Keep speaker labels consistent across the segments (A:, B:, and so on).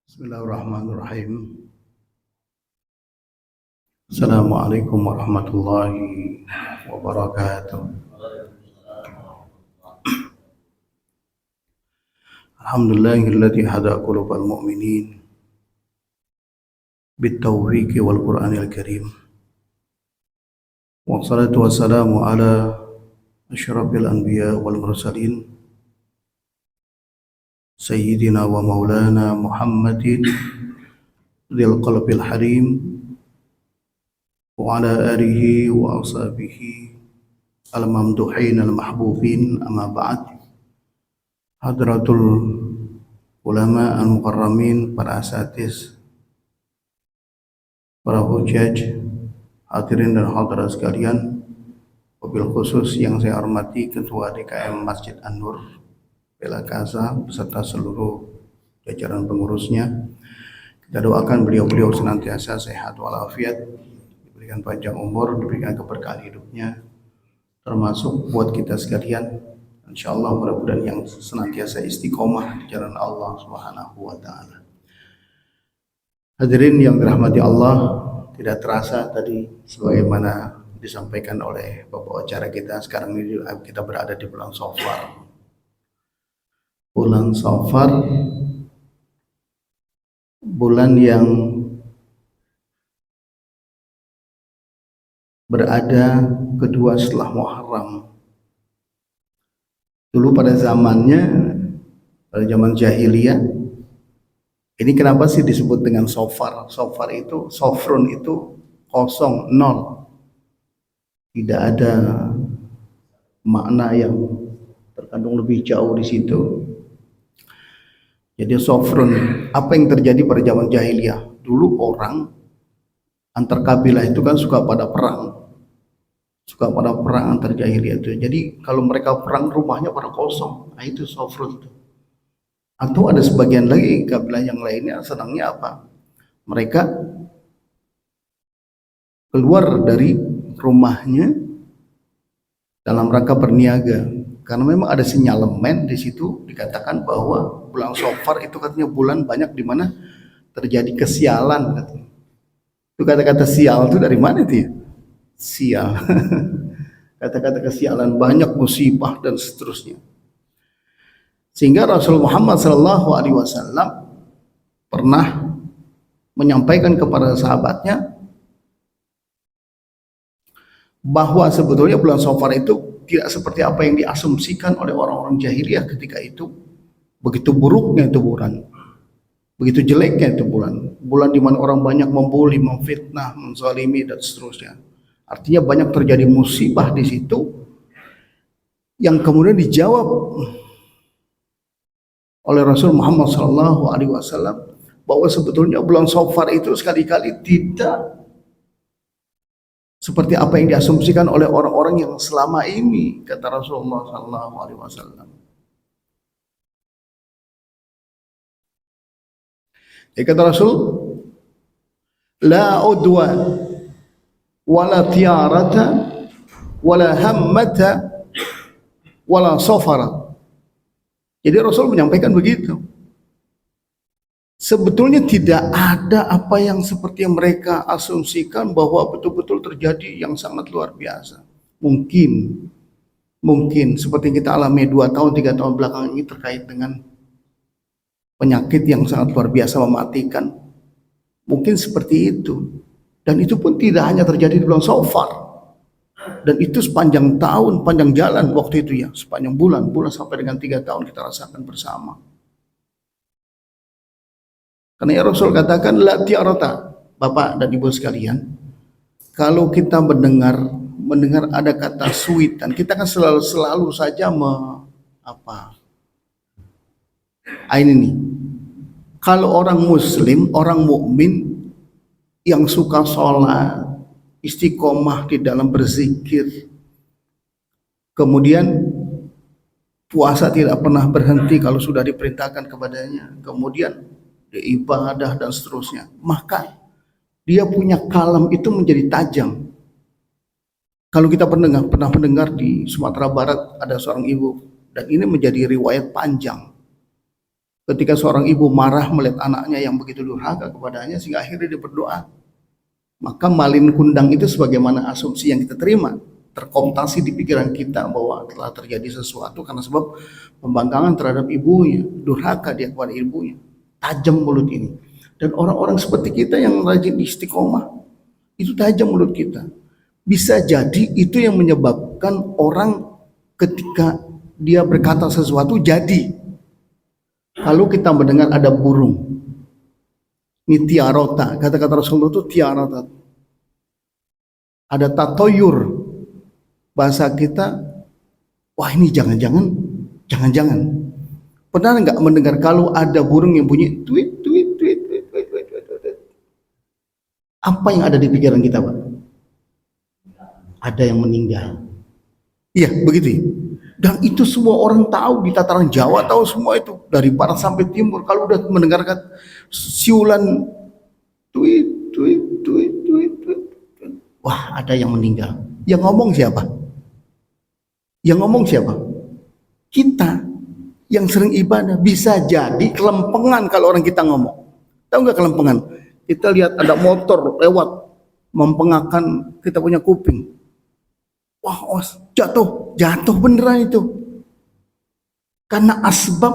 A: Bismillahirrahmanirrahim. Assalamualaikum warahmatullahi wabarakatuh. Alhamdulillahilladzi hada qulubal mu'minin bitaufiqi wal Qur'anil karim. Wassalatu wassalamu ala asyrafil anbiya wal mursalin Sayyidina wa maulana Muhammadin dzil qalbil halim wa ala alihi wa ashabihi al-mamduhin al-mahbubin, amma ba'd. Hadratul ulama al-mukarramin, para asatiz, para hujaj, hadirin dan hadirat sekalian, wabil khusus yang saya hormati Ketua DKM Masjid An-Nur Bela Casa beserta seluruh jajaran pengurusnya. Kita doakan beliau-beliau senantiasa sehat walafiat, diberikan panjang umur, diberikan keberkahan hidupnya, termasuk buat kita sekalian, insyaallah mudah-mudahan yang senantiasa istiqomah di jalan Allah Subhanahu wa taala. Hadirin yang dirahmati Allah, tidak terasa tadi sebagaimana disampaikan oleh Bapak acara kita, sekarang ini kita berada di bulan Safar. Bulan Safar, bulan yang berada kedua setelah Muharram. Dulu pada zamannya, pada zaman jahiliyah, ini kenapa sih disebut dengan Safar? Safar itu, sofrun itu kosong, nol. Tidak ada makna yang terkandung lebih jauh di situ. Jadi sofrun, apa yang terjadi pada zaman jahiliyah? Dulu orang antar kabilah itu kan suka pada perang antar jahiliyah itu. Jadi kalau mereka perang rumahnya pada kosong, nah itu sofrun. Atau ada sebagian lagi kabilah yang lainnya senangnya apa? Mereka keluar dari rumahnya dalam rangka berniaga. Karena memang ada sinyalemen di situ dikatakan bahwa bulan Safar itu katanya bulan banyak di mana terjadi kesialan katanya. Itu kata-kata sial itu dari mana itu ya? Sial. Kata-kata kesialan, banyak musibah dan seterusnya. Sehingga Rasul Muhammad SAW pernah menyampaikan kepada sahabatnya bahwa sebetulnya bulan Safar itu tidak seperti apa yang diasumsikan oleh orang-orang jahiliyah ketika itu. Begitu buruknya itu bulan, begitu jeleknya itu bulan, bulan di mana orang banyak membuli, memfitnah, menzalimi dan seterusnya. Artinya banyak terjadi musibah di situ yang kemudian dijawab oleh Rasul Muhammad SAW bahwa sebetulnya bulan Safar itu sekali-kali tidak seperti apa yang diasumsikan oleh orang-orang yang selama ini, kata Rasulullah SAW. Ya, kata Rasul, la udwa wala tiarata wala hammata wala safara. Jadi Rasul menyampaikan begitu. Sebetulnya tidak ada apa yang seperti yang mereka asumsikan bahwa betul-betul terjadi yang sangat luar biasa. Mungkin seperti yang kita alami 2 tahun 3 tahun belakangan ini terkait dengan penyakit yang sangat luar biasa mematikan. Mungkin seperti itu. Dan itu pun tidak hanya terjadi di bulan Safar. Dan itu sepanjang tahun, panjang jalan waktu itu ya, sepanjang bulan sampai dengan 3 tahun kita rasakan bersama. Karena ya Rasul katakan la tiarata, Bapak dan Ibu sekalian, kalau kita mendengar ada kata suitan, kita kan selalu saja ini nih. Kalau orang muslim, orang mukmin yang suka sholat, istiqomah di dalam berzikir, kemudian puasa tidak pernah berhenti kalau sudah diperintahkan kepadanya, kemudian ibadah dan seterusnya, maka dia punya kalam itu menjadi tajam. Kalau kita pernah mendengar di Sumatera Barat ada seorang ibu, dan ini menjadi riwayat panjang. Ketika seorang ibu marah melihat anaknya yang begitu durhaka kepadanya sehingga akhirnya dia berdoa. Maka malin kundang itu sebagaimana asumsi yang kita terima, terkooptasi di pikiran kita bahwa telah terjadi sesuatu karena sebab pembangkangan terhadap ibunya, durhaka dia kepada ibunya, tajam mulut ini. Dan orang-orang seperti kita yang rajin istiqomah, itu tajam mulut kita. Bisa jadi itu yang menyebabkan orang ketika dia berkata sesuatu jadi. Kalau kita mendengar ada burung, ini tiarota, kata-kata Rasulullah itu tiarota. Ada tatoyur, bahasa kita, wah ini jangan-jangan. Pernah nggak mendengar kalau ada burung yang bunyi tweet, tweet, tweet, tweet, tweet, tweet, tweet, tweet. Apa yang ada di pikiran kita, Pak? Ada yang meninggal. Iya, begitu. Dan itu semua orang tahu, di tataran Jawa tahu semua itu, dari barat sampai timur. Kalau udah mendengarkan siulan tweet, tweet, tweet, tweet, tweet, wah ada yang meninggal. Yang ngomong siapa? Yang ngomong siapa? Kita yang sering ibadah. Bisa jadi kelempengan kalau orang kita ngomong. Tahu nggak kelempengan? Kita lihat ada motor lewat mempengakan kita punya kuping. Wah, jatuh beneran itu. Karena asbab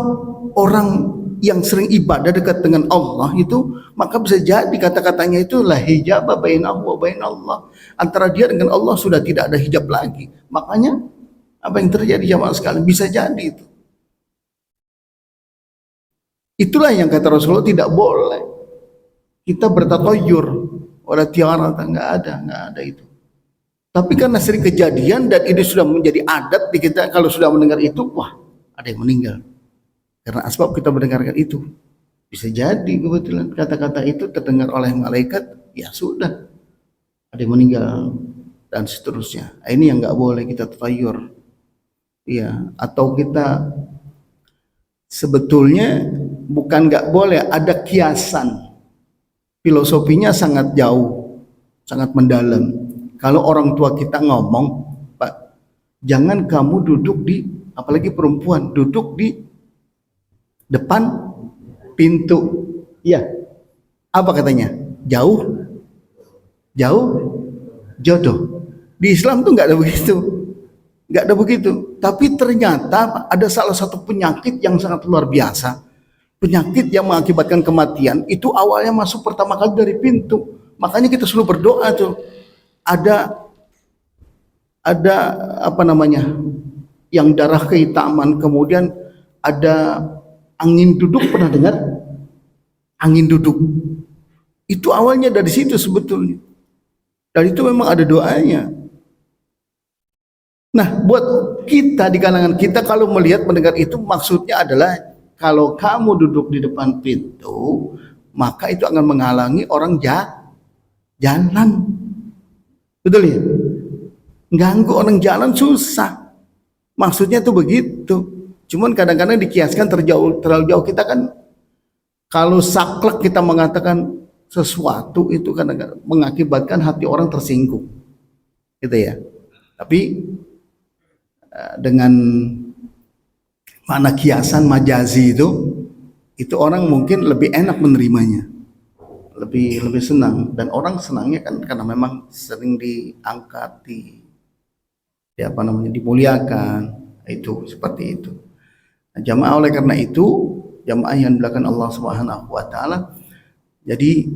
A: orang yang sering ibadah dekat dengan Allah itu, maka bisa jadi kata-katanya itu la hijab bainahu wa bainallah. Antara dia dengan Allah sudah tidak ada hijab lagi. Makanya apa yang terjadi jamaah sekalian bisa jadi itu. Itulah yang kata Rasulullah tidak boleh kita bertatoyur oleh tiara, nggak ada itu. Tapi karena sering kejadian dan ini sudah menjadi adat di kita, kalau sudah mendengar itu, wah ada yang meninggal. Karena asbab kita mendengarkan itu. Bisa jadi kebetulan kata-kata itu terdengar oleh malaikat, ya sudah ada yang meninggal dan seterusnya. Ini yang nggak boleh kita tatayur. Ya, atau kita sebetulnya bukan nggak boleh, ada kiasan. Filosofinya sangat jauh, sangat mendalam. Kalau orang tua kita ngomong, Pak, jangan kamu duduk di, apalagi perempuan, duduk di depan pintu. Iya. Apa katanya? Jauh, jodoh. Di Islam tuh nggak ada begitu. Nggak ada begitu. Tapi ternyata ada salah satu penyakit yang sangat luar biasa. Penyakit yang mengakibatkan kematian, itu awalnya masuk pertama kali dari pintu. Makanya kita selalu berdoa tuh. Ada apa namanya, yang darah kehitaman, kemudian ada angin duduk. Pernah dengar angin duduk? Itu awalnya dari situ sebetulnya, dan itu memang ada doanya. Nah, buat kita di kalangan kita, kalau melihat mendengar itu, maksudnya adalah kalau kamu duduk di depan pintu, maka itu akan menghalangi orang jalan. Betul ya? Ganggu orang jalan susah. Maksudnya tuh begitu. Cuman kadang-kadang dikiaskan terlalu jauh. Kita kan kalau saklek kita mengatakan sesuatu itu kadang-kadang mengakibatkan hati orang tersinggung. Gitu ya. Tapi dengan makna kiasan majazi itu orang mungkin lebih enak menerimanya. Lebih senang, dan orang senangnya kan karena memang sering diangkat, dimuliakan, itu seperti itu. Nah, jamaah, oleh karena itu jamaah yang dimuliakan Allah Subhanahu wa taala, jadi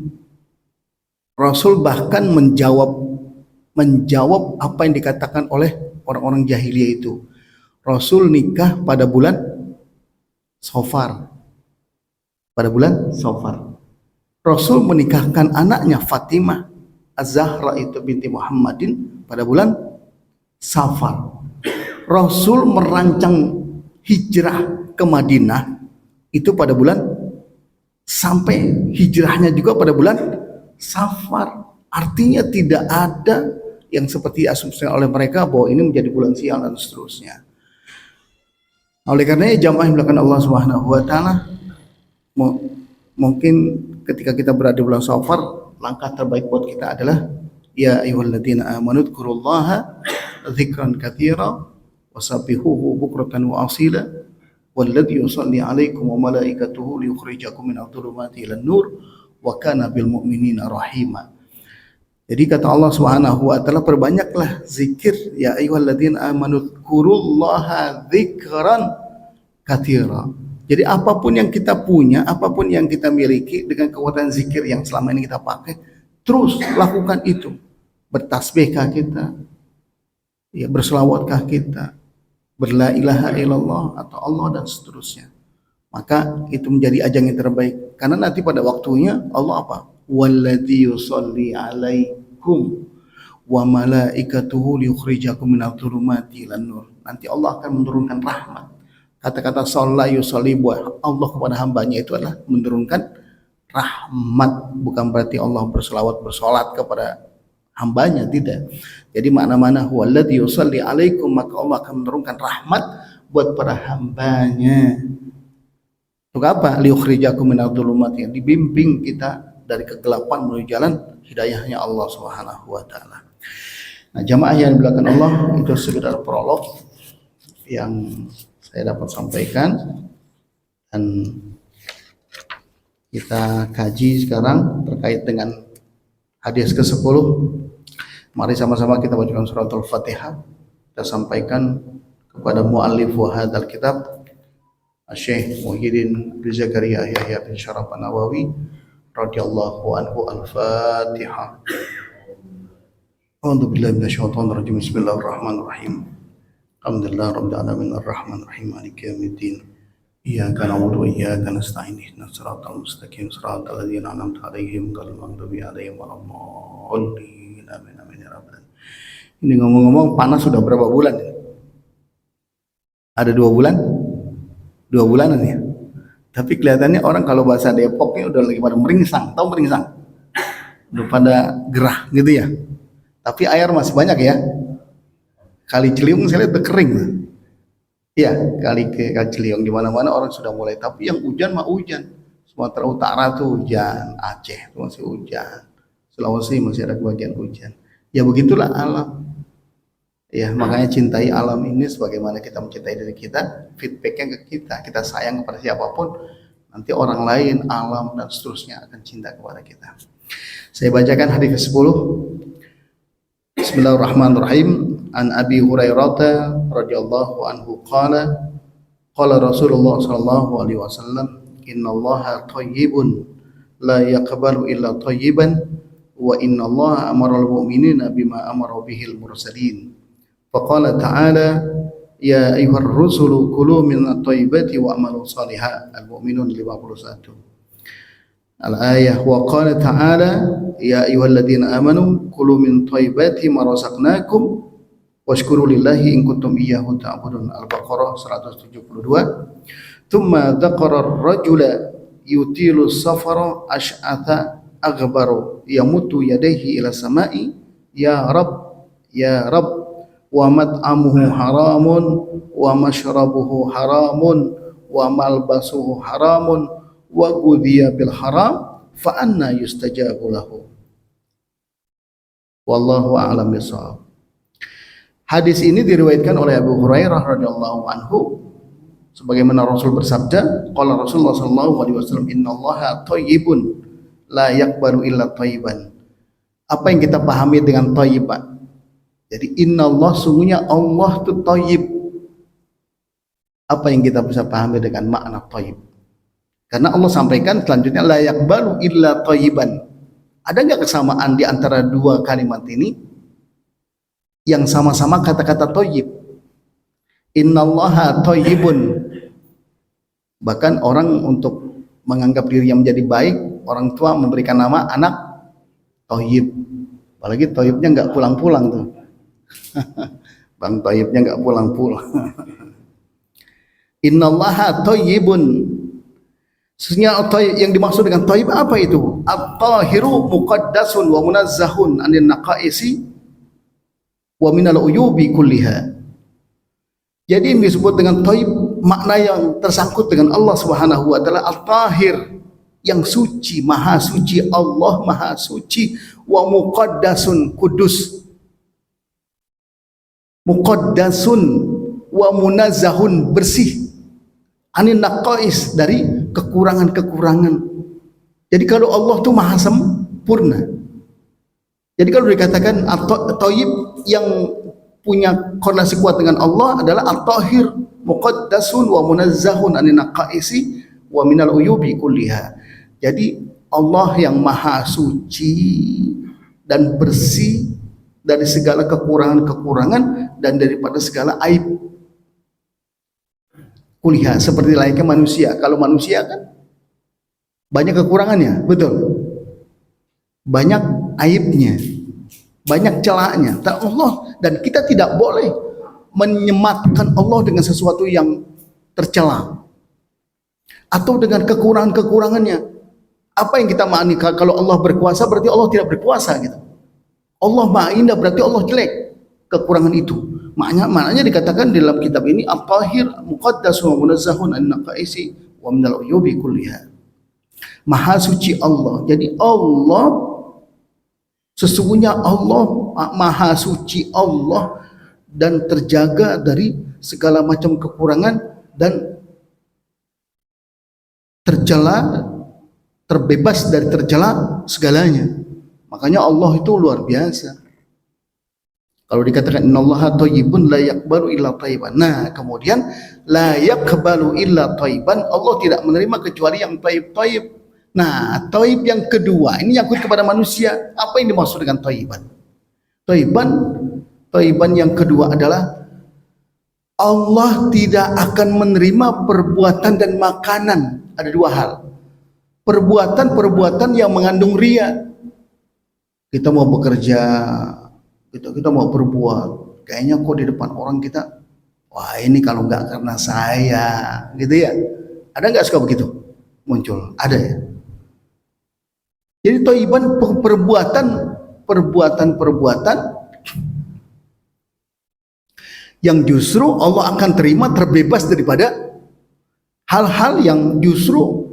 A: Rasul bahkan menjawab apa yang dikatakan oleh orang-orang jahiliyah itu. Rasul nikah pada bulan Safar. Rasul menikahkan anaknya Fatimah Az-Zahra itu binti Muhammadin pada bulan Safar. Rasul merancang hijrah ke Madinah itu pada bulan, sampai hijrahnya juga pada bulan Safar. Artinya tidak ada yang seperti asumsi oleh mereka bahwa ini menjadi bulan sial dan seterusnya. Oleh karenanya jamaah yang dimuliakan Allah Subhanahu wa taala, mungkin ketika kita berada di bulan Safar, langkah terbaik buat kita adalah ya ayyuhalladzina amanu dzkurullaha dzikran katsira wasabbihuhu bukratan wa asila Walladzi yusalli 'alaikum wa malaikatuhu liyukhrijakum minadh dhulumati ilan nur wa kana bil mu'minina rahima. Jadi kata Allah Subhanahu wa taala, perbanyaklah zikir ya ayyuhalladzina amanu dzkurullaha dzikran katsira. Jadi apapun yang kita punya, apapun yang kita miliki dengan kekuatan zikir yang selama ini kita pakai, terus lakukan itu. Bertasbihkah kita? Ya, berselawat kita, berla ilaha illallah atau Allah dan seterusnya. Maka itu menjadi ajang yang terbaik. Karena nanti pada waktunya Allah apa? Walladzi yusalli 'alaikum wa malaikatuhu liyukhrijakum minadh dhulumati ilan nur. Nanti Allah akan menurunkan rahmat. Kata-kata shalla yusalli buat Allah kepada hambanya itu adalah menurunkan rahmat. Bukan berarti Allah berselawat bersolat kepada hambanya, tidak. Jadi makna-makna huwallazi yusalli 'alaikum, maka Allah akan menurunkan rahmat buat para hambanya. Untuk apa? Liyukhrijakum minadh dhulumati, dibimbing kita dari kegelapan menuju jalan hidayahnya Allah Subhanahu wa taala. Nah, jamaah yang dimuliakan Allah, itu sekedar prolog yang saya dapat sampaikan, dan kita kaji sekarang terkait dengan hadis ke-10. Mari sama-sama kita bacakan surat Al-Fatihah. Kita sampaikan kepada muallif wa hadzal kitab, Syekh Muhyiddin bin Zakaria Yahya bin Syaraf An-Nawawi radhiyallahu anhu. Al-Fatihah. A'udzu billahi minasyaitonir rajim. Bismillahirrahmanirrahim. Alhamdulillah rabbil alamin arrahmanir rahim maliki yaumiddin. Iyyaka na'budu wa iyyaka nasta'in ihdinas siratal mustaqim siratal ladzina an'amta 'alaihim ghairil maghdubi 'alaihim waladdallin. Amin amin ya rabbal alamin. Ini ngomong-ngomong panas sudah berapa bulan? Ada 2 bulan? 2 bulanan ya. Tapi kelihatannya orang kalau bahasa Depoknya udah lagi pada meringsang, tahu meringsang? Udah pada gerah gitu ya. Tapi air masih banyak ya. Kali Ciliwung saya lihat udah kering. Iya, kali Ciliwung di mana-mana orang sudah mulai. Tapi yang hujan mah hujan. Sumatera Utara tuh hujan, Aceh tuh masih hujan, Sulawesi masih ada bagian hujan. Ya begitulah alam. Ya, makanya cintai alam ini sebagaimana kita mencintai diri kita. Feedbacknya ke kita. Kita sayang kepada siapapun, nanti orang lain, alam dan seterusnya akan cinta kepada kita. Saya bacakan hadis ke-10. Bismillahirrahmanirrahim. An Abi Hurairah radhiyallahu anhu qala qala Rasulullah sallallahu alaihi wasallam, innallaha thayyibun la yaqbalu illa thayyiban wa innallaha amara al-mu'minina bima amara bihil mursalin. Faqala ta'ala ya ayyuhar rusulu kulu minat thayyibati wa amalu shalihan. Al-Mu'minun 51. Al-ayah wa qala ta'ala ya ayyuhalladzina amanu kulu min thayyibati ma razaqnakum washkuru lillahi in kuntum iyyahu ta'budun. Al-Baqarah 172. Thumma dzakara ar-rajula yutilu safara ash'atha aghbaru yamutu yadayhi ila samai ya rab wa mat'amuhu haramun wa mashrabuhu haramun wa malbasuhu haramun wa ghudhiya bil haram fa anna yustajabu lahu. Wallahu a'lam bishawab. Hadis ini diriwayatkan oleh Abu Hurairah radhiyallahu anhu, sebagaimana Rasul bersabda, qala Rasulullah sallallahu alaihi wasallam, innallaha thayyibun la yaqbalu illa thayyiban. Apa yang kita pahami dengan thayyib? Jadi innallah, sungguhnya Allah itu thayyib. Apa yang kita bisa pahami dengan makna thayyib? Karena Allah sampaikan selanjutnya la yaqbalu illa thayyiban. Ada enggak kesamaan di antara dua kalimat ini yang sama-sama kata-kata thayyib? Innallaha thayyibun. Bahkan orang untuk menganggap dirinya menjadi baik, orang tua memberikan nama anak thayyib. Apalagi thayyibnya enggak pulang-pulang tuh. Bang thayyibnya enggak pulang-pulang. Innallaha thayyibun. Sesungguhnya yang dimaksud dengan thayyib apa itu? At-tahiru muqaddasun wa munazzahun anin naqaisi wa minal uyubi kulliha. Jadi yang disebut dengan thayyib, makna yang tersangkut dengan Allah Subhanahu wa taala, at-tahir, yang suci, maha suci, Allah maha suci, wa muqaddasun, kudus, muqaddasun wa munazzahun, bersih. anin naqais, dari kekurangan-kekurangan. Jadi kalau Allah tuh maha sempurna. Jadi kalau dikatakan at-thayyib yang punya korelasi kuat dengan Allah adalah at-tahir, muqaddasun wa munazzahun anin naqaisi wa minal uyubi kulliha. Jadi Allah yang maha suci dan bersih dari segala kekurangan-kekurangan dan daripada segala aib. Kuliah seperti layaknya manusia. Kalau manusia kan banyak kekurangannya, betul. Banyak aibnya, banyak celaknya. Dan kita tidak boleh menyematkan Allah dengan sesuatu yang tercela atau dengan kekurangan-kekurangannya. Apa yang kita maknai kalau Allah berkuasa berarti Allah tidak berkuasa gitu. Allah Maha Indah berarti Allah jelek, kekurangan itu. Maknanya dikatakan dalam kitab ini at-tahir muqaddasun wa munazzahun an naqaisi wa minal uyubi kulliha. Maha suci Allah. Jadi Allah, sesungguhnya Allah maha suci Allah dan terjaga dari segala macam kekurangan dan tercela, terbebas dari tercela segalanya. Makanya Allah itu luar biasa. Kalau dikatakan innallaha thayyibun la yaqbalu illa thayyiban. Nah, kemudian la yaqbalu illa thayyiban, Allah tidak menerima kecuali yang thayyib-thayyib. Nah, thayyib yang kedua ini nyangkut kepada manusia. Apa yang dimaksud dengan thayyiban? Thayyiban yang kedua adalah Allah tidak akan menerima perbuatan dan makanan. Ada dua hal. Perbuatan-perbuatan yang mengandung riya. Kita mau bekerja, kita mau berbuat, kayaknya kok di depan orang kita, wah ini kalau nggak karena saya, gitu ya. Ada nggak suka begitu? Muncul, ada ya. Jadi thayyiban perbuatan yang justru Allah akan terima, terbebas daripada hal-hal yang justru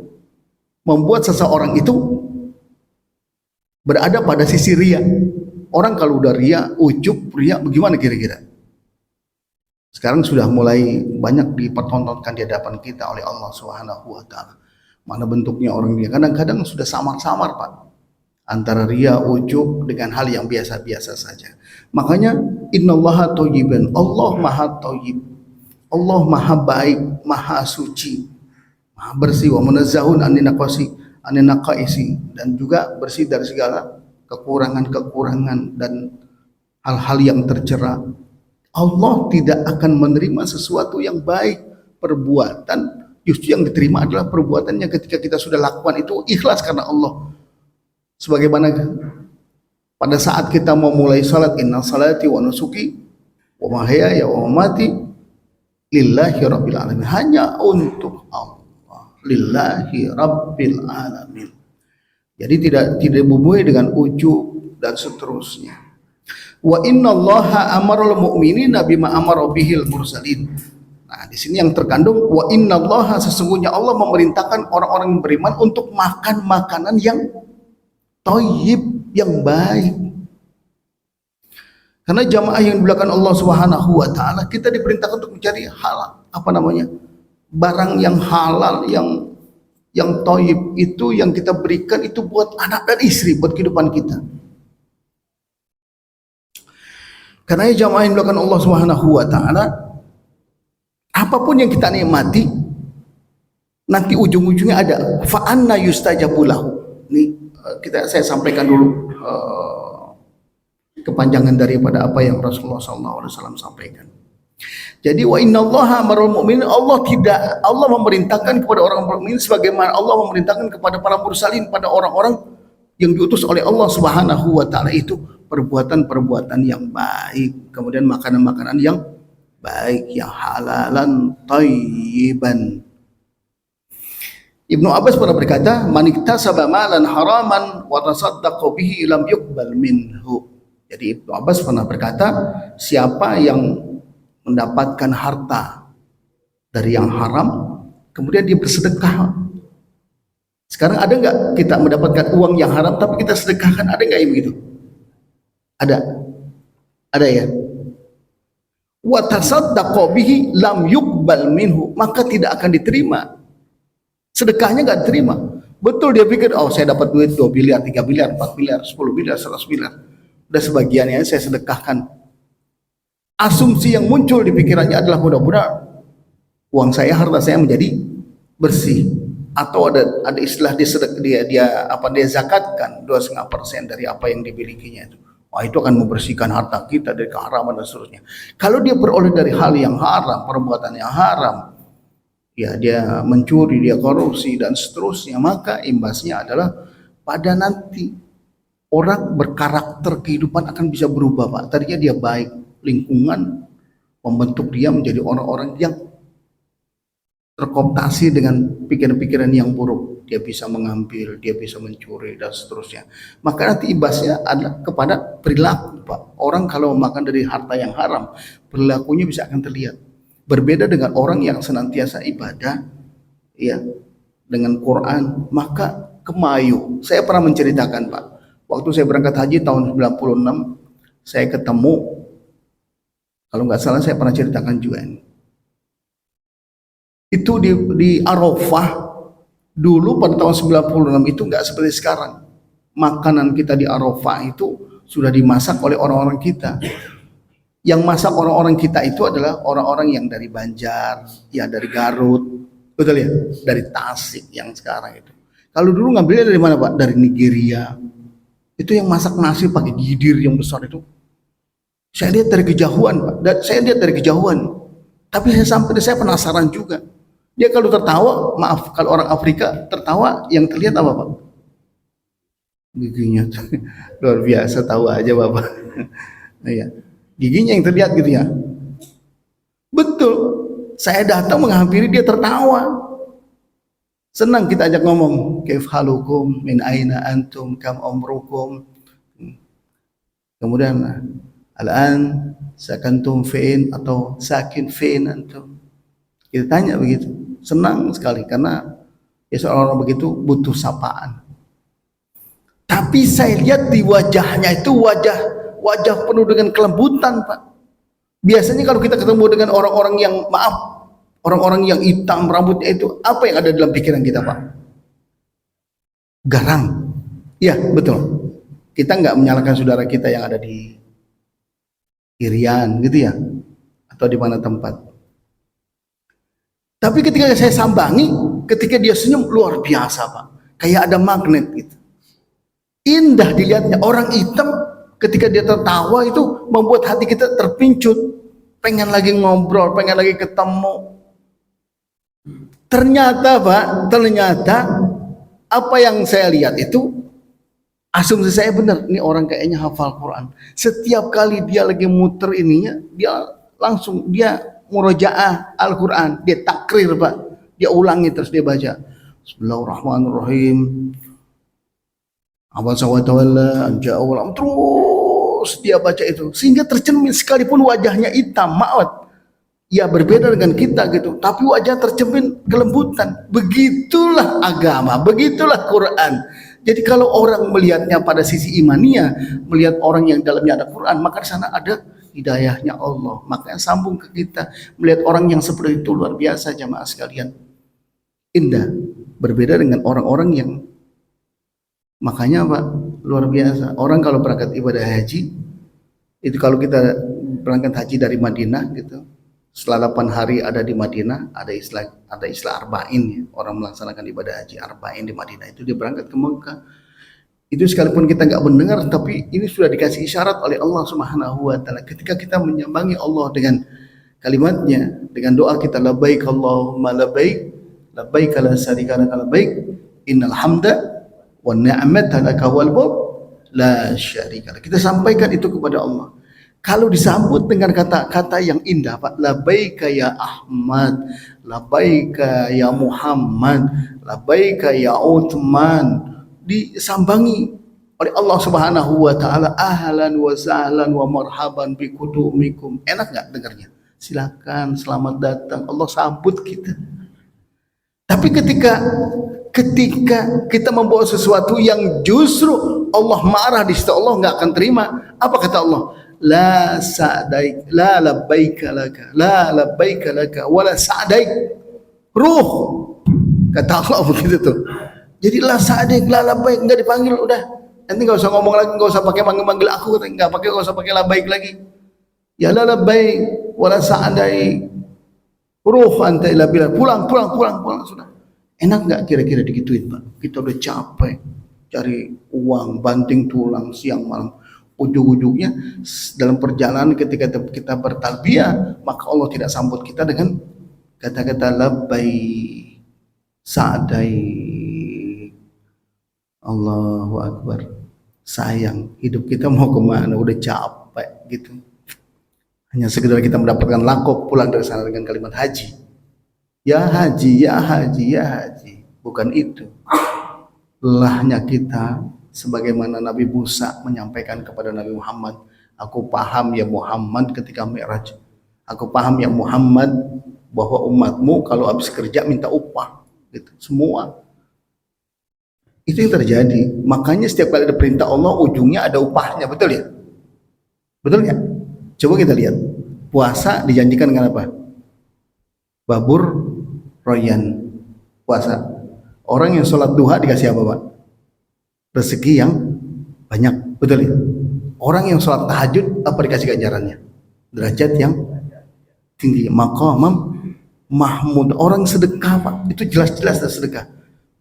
A: membuat seseorang itu berada pada sisi riya. Orang kalau udah riya, ujub, riya, bagaimana kira-kira? Sekarang sudah mulai banyak dipertontonkan di hadapan kita oleh Allah Subhanahu wa taala. Mana bentuknya orang riya? Kadang-kadang sudah samar-samar, Pak. Antara riya, ujub dengan hal yang biasa-biasa saja. Makanya innallaha thayyibun, Allah maha thayyib. Allah maha baik, maha suci, maha bersih, wa munazzahun anin naqaisi, dan juga bersih dari segala kekurangan-kekurangan dan hal-hal yang tercela. Allah tidak akan menerima sesuatu yang baik. Perbuatan justru yang diterima adalah perbuatannya ketika kita sudah lakukan itu ikhlas karena Allah. Sebagaimana pada saat kita mau mulai salat, inna salati wa nusuki wa mahyaya wa mamati lillahi rabbil alamin, hanya untuk Allah, lillahi rabbil alamin. Jadi tidak dibubuhi dengan ujub dan seterusnya. Wa innallaha amaral mu'minina bima amara bihil mursalin. Nah, di sini yang terkandung wa innallaha, sesungguhnya Allah memerintahkan orang-orang yang beriman untuk makan makanan yang thayyib, yang baik. Karena jamaah yang dimuliakan Allah Subhanahu wa taala, kita diperintahkan untuk mencari halal, barang yang halal, yang thayyib itu yang kita berikan itu buat anak dan istri, buat kehidupan kita. Karena jamaah yang dimuliakan Allah Subhanahu wa taala, apapun yang kita nikmati nanti ujung-ujungnya ada fa anna yustajabu lahu. Ini saya sampaikan dulu kepanjangan daripada apa yang Rasulullah SAW sampaikan. Jadi wa innallaha amarul mu'minin, Allah memerintahkan kepada orang mukmin sebagaimana Allah memerintahkan kepada para mursalin, pada orang-orang yang diutus oleh Allah Subhanahu wa taala itu perbuatan-perbuatan yang baik, kemudian makanan-makanan yang baik, yang halalan thayyiban. Ibnu Abbas pernah berkata, "Man iktasaba malan haraman wa tasaddaqa bihi lam yuqbal minhu." Jadi Ibnu Abbas pernah berkata, siapa yang mendapatkan harta dari yang haram, kemudian dia bersedekah. Sekarang ada nggak kita mendapatkan uang yang haram tapi kita sedekahkan? Ada nggak yang begitu? Ada ya. wa tasaddaqa bihi lam yuqbal minhu, maka tidak akan diterima. Sedekahnya nggak diterima. Betul dia pikir, oh saya dapat duit 2 miliar, 3 miliar, 4 miliar, 10 miliar, 100 miliar. Udah sebagiannya saya sedekahkan. Asumsi yang muncul di pikirannya adalah mudah-mudahan uang saya, harta saya menjadi bersih. Atau ada istilah dia zakatkan 2,5% dari apa yang dimilikinya itu. Wah, itu akan membersihkan harta kita dari keharaman dan seterusnya. Kalau dia peroleh dari hal yang haram, perbuatan yang haram, ya dia mencuri, dia korupsi dan seterusnya, maka imbasnya adalah pada nanti orang berkarakter kehidupan akan bisa berubah, Pak. Tadinya dia baik, lingkungan membentuk dia menjadi orang-orang yang terkooptasi dengan pikiran-pikiran yang buruk. Dia bisa mengambil, dia bisa mencuri dan seterusnya. Maka nanti imbasnya adalah kepada perilaku, Pak. Orang kalau makan dari harta yang haram, perilakunya bisa akan terlihat. Berbeda dengan orang yang senantiasa ibadah, ya, dengan Quran, maka kemayu. Saya pernah menceritakan, Pak. Waktu saya berangkat haji tahun 96, saya ketemu, kalau nggak salah saya pernah ceritakan juga ini. Itu di Arafah dulu pada tahun 96 itu nggak seperti sekarang. Makanan kita di Arafah itu sudah dimasak oleh orang-orang kita. Yang masak orang-orang kita itu adalah orang-orang yang dari Banjar, ya dari Garut, betul ya, dari Tasik yang sekarang itu. Kalau dulu ngambilnya dari mana, Pak? Dari Nigeria. Itu yang masak nasi pakai gidir yang besar itu. Saya lihat dari kejauhan, Pak. Saya lihat dari kejauhan. Tapi saya penasaran juga. Dia kalau tertawa, maaf, kalau orang Afrika tertawa, yang terlihat apa, Pak? Giginya. Luar biasa, tahu aja Bapak. Iya. Giginya yang terlihat gitu ya. Betul. Saya datang menghampiri, dia tertawa. Senang kita ajak ngomong. Kaif halukum, min aina antum, kam umrukum. Kemudian, al-an sakantum fi'in atau sakin fi'in antum. Kita tanya begitu. Senang sekali karena ya seorang begitu butuh sapaan. Tapi saya lihat di wajahnya itu wajah penuh dengan kelembutan, Pak. Biasanya kalau kita ketemu dengan orang-orang yang orang-orang yang hitam rambutnya itu, apa yang ada dalam pikiran kita, Pak? Garang. Ya, betul. Kita nggak menyalahkan saudara kita yang ada di Irian gitu ya, atau di mana tempat. Tapi ketika saya sambangi, ketika dia senyum luar biasa, Pak. Kayak ada magnet gitu. Indah dilihatnya. Orang hitam ketika dia tertawa itu membuat hati kita terpincut. Pengen lagi ngobrol, pengen lagi ketemu. Ternyata, Pak, apa yang saya lihat itu, asumsi saya benar. Ini orang kayaknya hafal Quran. Setiap kali dia lagi muter ininya, dia murojaah Al-Quran, dia takrir, Pak, dia ulangi terus dia baca Bismillahirrahmanirrahim, abasa wa tawalla anja'u, terus dia baca itu sehingga tercermin sekalipun wajahnya hitam, maaf ya, berbeda dengan kita gitu, tapi wajah tercermin kelembutan. Begitulah agama, begitulah Quran. Jadi kalau orang melihatnya pada sisi imania, melihat orang yang dalamnya ada Quran, maka di sana ada hidayahnya Allah. Makanya sambung ke kita, melihat orang yang seperti itu luar biasa, jamaah sekalian. Indah. Berbeda dengan orang-orang yang, makanya Pak, luar biasa. Orang kalau berangkat ibadah haji, itu kalau kita berangkat haji dari Madinah gitu, setelah 8 hari ada di Madinah, ada istilah arba'in ya. Orang melaksanakan ibadah haji arba'in di Madinah, itu dia berangkat ke Mekah. Itu sekalipun kita nggak mendengar, tapi ini sudah dikasih isyarat oleh Allah Subhanahu wa Ta'ala. Ketika kita menyambangi Allah dengan kalimatnya, dengan doa kita, labbaik Allahumma labbaik, labbaik la syarika laka labbaik, innal hamda wan ni'mata laka wal mulk la syarika lak. Kita sampaikan itu kepada Allah. Kalau disambut dengan kata-kata yang indah, Pak, labbaika ya Ahmad, labbaika ya Muhammad, labbaika ya Uthman, disambangi oleh Allah Subhanahu wa Ta'ala, ahlan wa sahlan wa marhaban bi kudumikum. Enak nggak dengarnya? Silakan, selamat datang, Allah sambut kita. Tapi ketika kita membawa sesuatu yang justru Allah marah, di situ Allah nggak akan terima, apa kata Allah? la sa'daik, la labbaika laka, la labbaika laka, wala sa'daik. Ruh, kata Allah begitu tuh. Jadi la sa'daik, la labbaik, enggak dipanggil udah. Nanti enggak usah ngomong lagi, enggak usah pakai manggil-manggil aku, enggak usah pakai labbaik lagi. Ya la labbaik, wala sa'daik. Ruh anta ila bilal, pulang sudah. Enak nggak kira-kira digituin Pak? Kita udah capek cari uang, banting tulang siang malam. Ujung-ujungnya dalam perjalanan ketika kita bertalbiyah, maka Allah tidak sambut kita dengan kata-kata labbaik, sa'daik. Allahu Akbar. Sayang, hidup kita mau kemana? Udah capek gitu. Hanya sekedar kita mendapatkan lakop pulang dari sana dengan kalimat haji. Ya haji, ya haji, ya haji. Bukan itu. Lelahnya kita sebagaimana Nabi Musa menyampaikan kepada Nabi Muhammad, aku paham ya Muhammad ketika Mi'raj. Aku paham ya Muhammad bahwa umatmu kalau habis kerja minta upah gitu. Semua. Itu yang terjadi. Makanya setiap kali ada perintah Allah ujungnya ada upahnya, betul ya? Betul ya? Coba kita lihat, puasa dijanjikan dengan apa? Babur royan, puasa. Orang yang sholat duha dikasih apa Pak? Rezeki yang banyak, betul ya? Orang yang sholat tahajud apa dikasih ganjarannya? Derajat yang tinggi, maqamam mahmud. Orang sedekah Pak, itu jelas-jelas sedekah.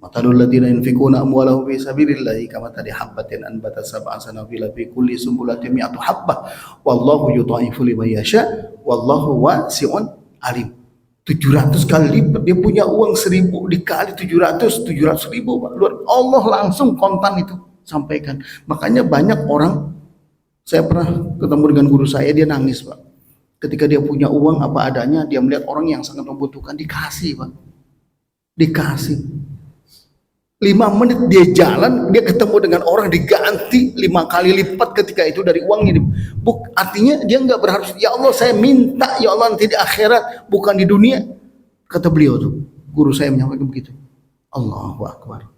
A: Matalul ladzina yunfikuna amwalahum fi sabilillah kamathali habbatin anbatat sab'a sanabila fi kulli sumbulatin mi'atu habbah wallahu yudha'ifu liman yasha wallahu wasi'un alim. 700 kali lipat, dia punya uang 1000 dikali 700 ribu Pak. Allah langsung kontan itu sampaikan. Makanya banyak orang, saya pernah ketemu dengan guru saya, dia nangis Pak. Ketika dia punya uang apa adanya, dia melihat orang yang sangat membutuhkan, dikasih Pak. Dikasih. 5 menit dia jalan, dia ketemu dengan orang diganti 5 kali lipat ketika itu dari uang ini. Artinya dia nggak berharap, ya Allah saya minta ya Allah nanti di akhirat, bukan di dunia. Kata beliau tuh, guru saya menyampaikan begitu. Allahu Akbar.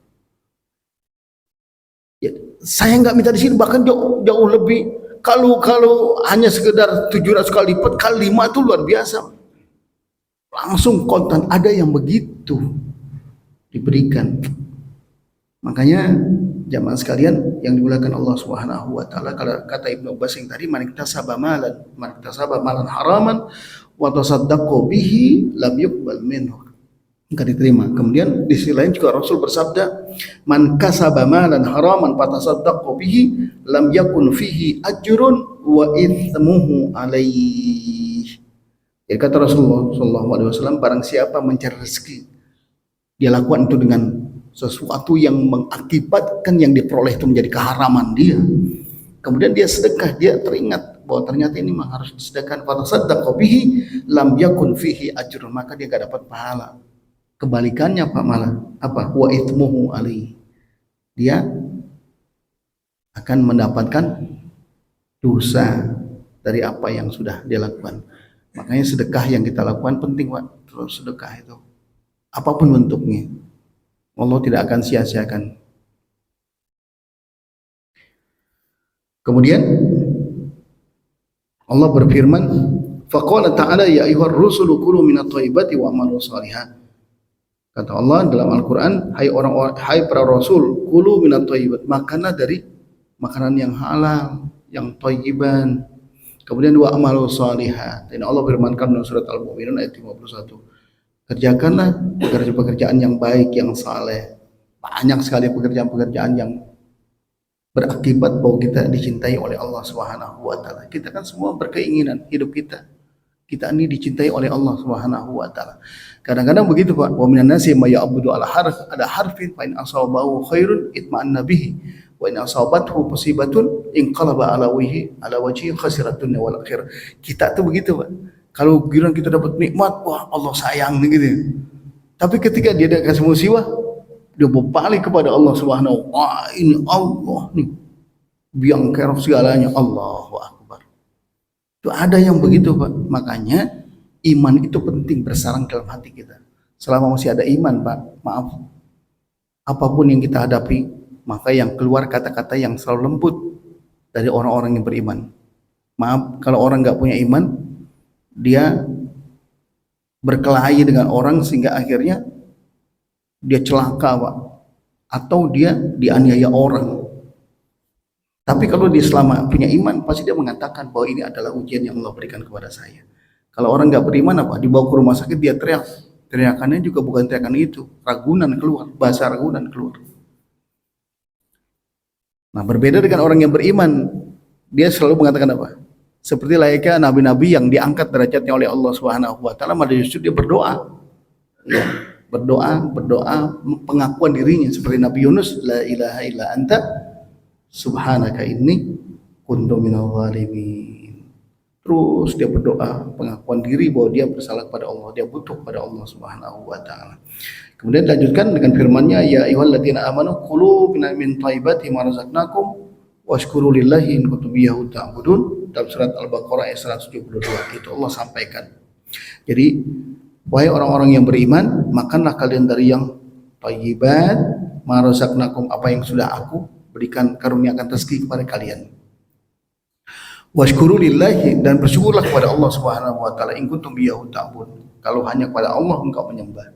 A: Ya, saya nggak minta di sini, bahkan jauh lebih. Kalau hanya sekedar 700 kali lipat kali 5 itu luar biasa. Langsung kontan, ada yang begitu diberikan. Makanya jamaah sekalian yang dimuliakan Allah Subhanahu wa taala, kalau kata Ibnu Abbas yang tadi, man iktasaba malan haraman wa tasaddaqa bihi lam yuqbal minhu, enggak diterima. Kemudian di sisi lain juga Rasul bersabda, man kasaba malan haraman fa tasaddaqa bihi lam yakun fihi ajrun wa ithmuhu alaihi. Jadi kata Rasulullah sallallahu alaihi wasallam, barang siapa mencari rezeki, dia lakukan itu dengan sesuatu yang mengakibatkan yang diperoleh itu menjadi keharaman dia, kemudian dia sedekah, dia teringat bahwa ternyata ini mah harus disedekahkan, pada sadaqah bihi lam yakun fihi ajrun, maka dia gak dapat pahala. Kebalikannya Pak, malah apa? Wa ithmuhu alaihi, dia akan mendapatkan dosa dari apa yang sudah dia lakukan. Makanya sedekah yang kita lakukan penting Pak. Terus sedekah itu apapun bentuknya, Allah tidak akan sia-siakan. Kemudian Allah berfirman, faqala ta'ala ya ayyuhar rusulu kulu minat thayyibati wa amalu shalihan. Kata Allah dalam Al-Qur'an, hai para rasul, kulu minat thayyibat, makanlah dari makanan yang halal, yang thayyiban. Kemudian wa amalu shalihan. Dan Allah firmankan dalam surat Al-Mu'minun ayat 51. Kerjakanlah pekerjaan yang baik, yang saleh. Banyak sekali pekerjaan-pekerjaan yang berakibat bahwa kita dicintai oleh Allah Subhanahu wa taala. Kita kan semua berkeinginan hidup kita ini dicintai oleh Allah Subhanahu wa taala. Kadang-kadang begitu Pak, wa minan nasi may ya'budu ala harfin fa in asabahu khairun itma'anna bihi wa in asabathu musibatun inqalaba ala wajhi khasirat dunya wal akhirah. Kita tuh begitu Pak. Kalau giliran kita dapat nikmat, wah Allah sayang gitu. Tapi ketika dia kasih musibah, dia berbalik kepada Allah Subhanahu. Wah ini Allah nih, biang kerok segalanya. Allahu Akbar. Itu ada yang begitu Pak. Makanya iman itu penting bersarang dalam hati kita. Selama masih ada iman Pak, maaf, apapun yang kita hadapi, maka yang keluar kata-kata yang selalu lembut dari orang-orang yang beriman. Maaf, kalau orang nggak punya iman, dia berkelahi dengan orang sehingga akhirnya dia celaka, Pak, atau dia dianiaya orang. Tapi kalau dia selama punya iman, pasti dia mengatakan bahwa ini adalah ujian yang Allah berikan kepada saya. Kalau orang nggak beriman, apa, dibawa ke rumah sakit dia teriak, teriakannya juga bukan teriakan itu, ragunan keluar, bahasa ragunan keluar. Nah, berbeda dengan orang yang beriman, dia selalu mengatakan apa? Seperti layaknya nabi-nabi yang diangkat derajatnya oleh Allah Subhanahu wa taala, malah justru dia berdoa. Ya, berdoa pengakuan dirinya seperti Nabi Yunus, la ilaha illa anta subhanaka inni kuntu minadh dhalimin. Terus dia berdoa pengakuan diri bahwa dia bersalah kepada Allah, dia butuh kepada Allah Subhanahu wa taala. Kemudian dilanjutkan dengan firman-Nya, ya ayyuhalladzina amanu kulu min thayyibati ma razaqnakum washkuru lillahi in kuntum iyyahu ta'budun, dalam surat Al-Baqarah ayat 172. Itu Allah sampaikan. Jadi, wahai orang-orang yang beriman, makanlah kalian dari yang thayyibat ma razaqnakum, apa yang sudah aku berikan, karuniakan rezeki kepada kalian. Washkuru lillahi, dan bersyukurlah kepada Allah Subhanahu wa taala, in kuntum iyyahu ta'budun, kalau hanya kepada Allah engkau menyembah.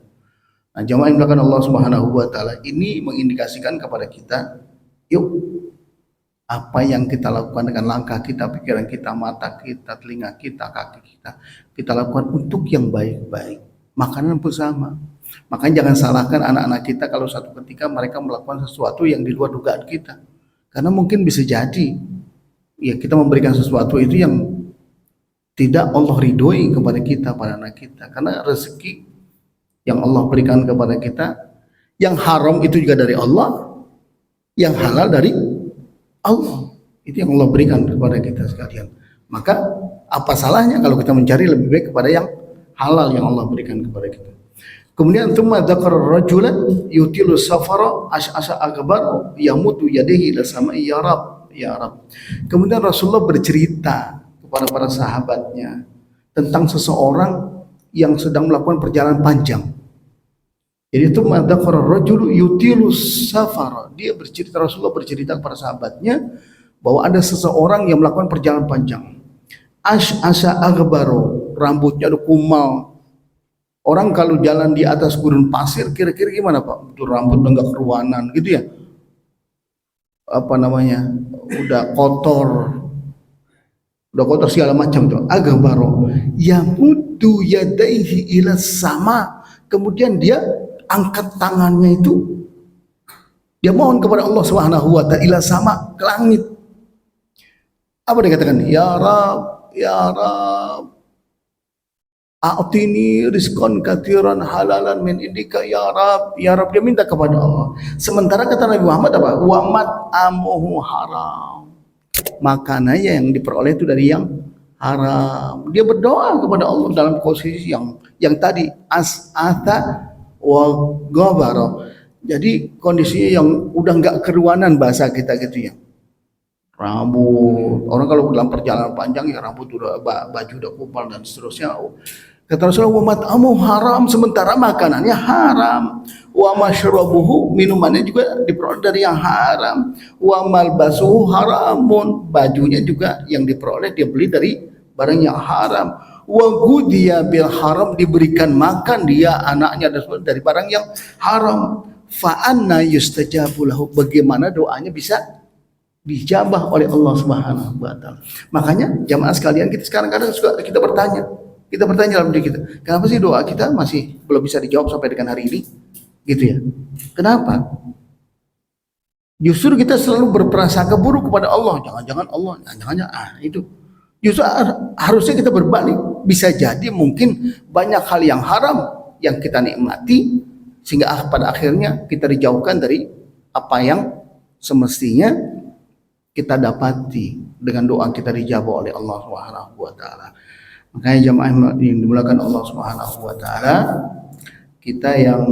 A: Nah, jamaah yang dimuliakan Allah Subhanahu wa taala, ini mengindikasikan kepada kita, yuk, apa yang kita lakukan dengan langkah kita, pikiran kita, mata kita, telinga kita, kaki kita lakukan untuk yang baik-baik. Makanan pun sama. Makanya jangan salahkan anak-anak kita kalau suatu ketika mereka melakukan sesuatu yang di luar dugaan kita. Karena mungkin bisa jadi ya kita memberikan sesuatu itu yang tidak Allah ridhoi kepada kita, pada anak kita. Karena rezeki yang Allah berikan kepada kita, yang haram itu juga dari Allah, yang halal dari Allah. Itu yang Allah berikan kepada kita sekalian. Maka apa salahnya kalau kita mencari lebih baik kepada yang halal yang Allah berikan kepada kita. Kemudian tsumma dzakara rajulan yutilu safara as'asa akbar yamutu yadihi ila sama'i ya rab ya rab. Kemudian Rasulullah bercerita kepada para sahabatnya tentang seseorang yang sedang melakukan perjalanan panjang. Jadi itu dzakara rajulu yutilu safara. Dia bercerita, Rasulullah bercerita kepada sahabatnya bahwa ada seseorang yang melakukan perjalanan panjang. As'asa akbaru, rambutnya ada kumal. Orang kalau jalan di atas gurun pasir kira-kira gimana, Pak? Itu rambutnya enggak keruanan gitu ya. Apa namanya? Udah kotor segala macam tuh. Akbaru yamudu yadaihi ila sama. Kemudian dia angkat tangannya itu, dia mohon kepada Allah Subhanahu wa taala sama, ke langit. Apa dia katakan? Ya Rab, ya Rab, a'tini rizqan katsiran halalan min indika ya Rab, ya Rab. Dia minta kepada Allah. Sementara kata Nabi Muhammad apa? Wa mat'amuhu haram. Makanannya yang diperoleh itu dari yang haram. Dia berdoa kepada Allah dalam posisi yang tadi as'ata wa ghabara. Jadi kondisinya yang udah enggak keruanan bahasa kita gitu ya. Rambut, orang kalau dalam perjalanan panjang ya rambut udah, baju udah kupal dan seterusnya. Kata Rasulullah, wa mat'amu haram, sementara makanannya haram. Wa masyrabuhu, minumannya juga diperoleh dari yang haram. Wa malbasuhu haramun, bajunya juga yang diperoleh dia beli dari barang yang haram. Wa gudiya bil haram, diberikan makan dia, anaknya dan sebagainya dari barang yang haram. Fa anna yustajabu lahu, bagaimana doanya bisa dijabah oleh Allah Subhanahu wa taala. Makanya jamaah sekalian, kita kadang-kadang suka kita bertanya dalam diri kita, kenapa sih doa kita masih belum bisa dijawab sampai dengan hari ini? Gitu ya. Kenapa? Justru kita selalu berprasangka buruk kepada Allah. Jangan-jangan Allah, itu. Justru harusnya kita berbalik. Bisa jadi mungkin banyak hal yang haram yang kita nikmati sehingga pada akhirnya kita dijauhkan dari apa yang semestinya kita dapati dengan doa kita dijawab oleh Allah Subhanahu wa taala. Makanya jamaah yang dimuliakan Allah Subhanahu wa taala, kita yang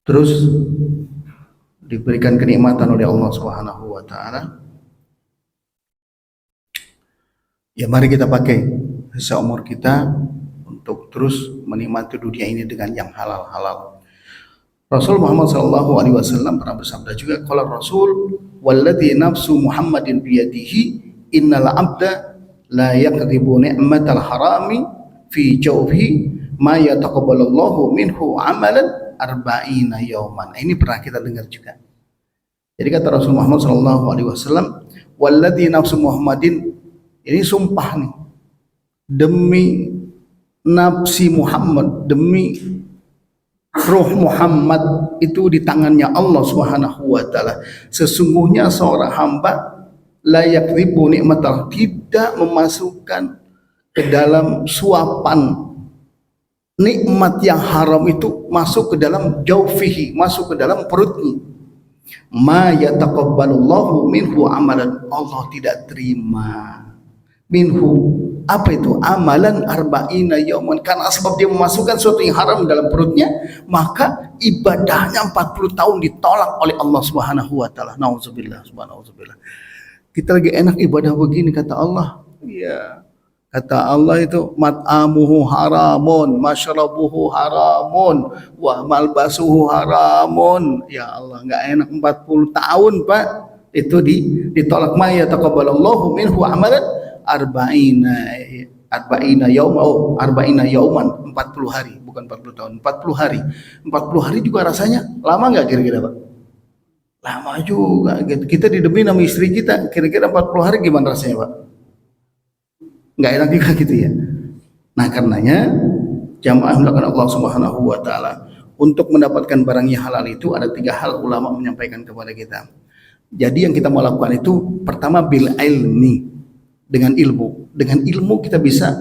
A: terus diberikan kenikmatan oleh Allah Subhanahu wa taala, ya mari kita pakai sisa umur kita untuk terus menikmati dunia ini dengan yang halal-halal. Rasul Muhammad SAW pernah bersabda juga, qala Rasul walladzi nafsu Muhammadin biyadihi innal abda la yaqdibu ni'matal harami fi jawfi ma yataqabbalallahu minhu amalan arba'ina yauman. Ini pernah kita dengar juga. Jadi kata Rasulullah Muhammad sallallahu alaihi wasallam, walladzi nafsu Muhammadin, ini sumpah nih, demi nafsi Muhammad, demi ruh Muhammad itu di tangannya Allah Subhanahu wa taala. Sesungguhnya seorang hamba la yakribu nikmatal, tidak memasukkan ke dalam suapan nikmat yang haram itu masuk ke dalam jaufihi, masuk ke dalam perutnya. Ma yataqabbalullahu minhu amalan, Allah tidak terima minhu, apa itu, amalan arba'ina yauman, karena sebab dia memasukkan sesuatu yang haram dalam perutnya, maka ibadahnya 40 tahun ditolak oleh Allah Subhanahu wa taala. Nauzubillah, subhanallah. Kita lagi enak ibadah begini, kata Allah. Iya. Kata Allah itu, mat'amuhu haramun, masyrabuhu haramun, wa malbasuhu haramun. Ya Allah, enggak enak 40 tahun, Pak. Itu ditolak. Ma yataqabbalallahu minhu amalan arba'ina yauman, 40 hari, bukan 40 tahun, 40 hari. 40 hari juga rasanya lama enggak kira-kira, Pak? Lama juga. Kita didemin sama istri kita, kira-kira 40 hari gimana rasanya, Pak? Nggak enak juga gitu ya. Nah karenanya jamaah melakukan Allah Subhanahu wa taala, untuk mendapatkan barang yang halal itu ada 3 hal ulama menyampaikan kepada kita. Jadi yang kita mau lakukan itu pertama bil ilmi, dengan ilmu. Dengan ilmu kita bisa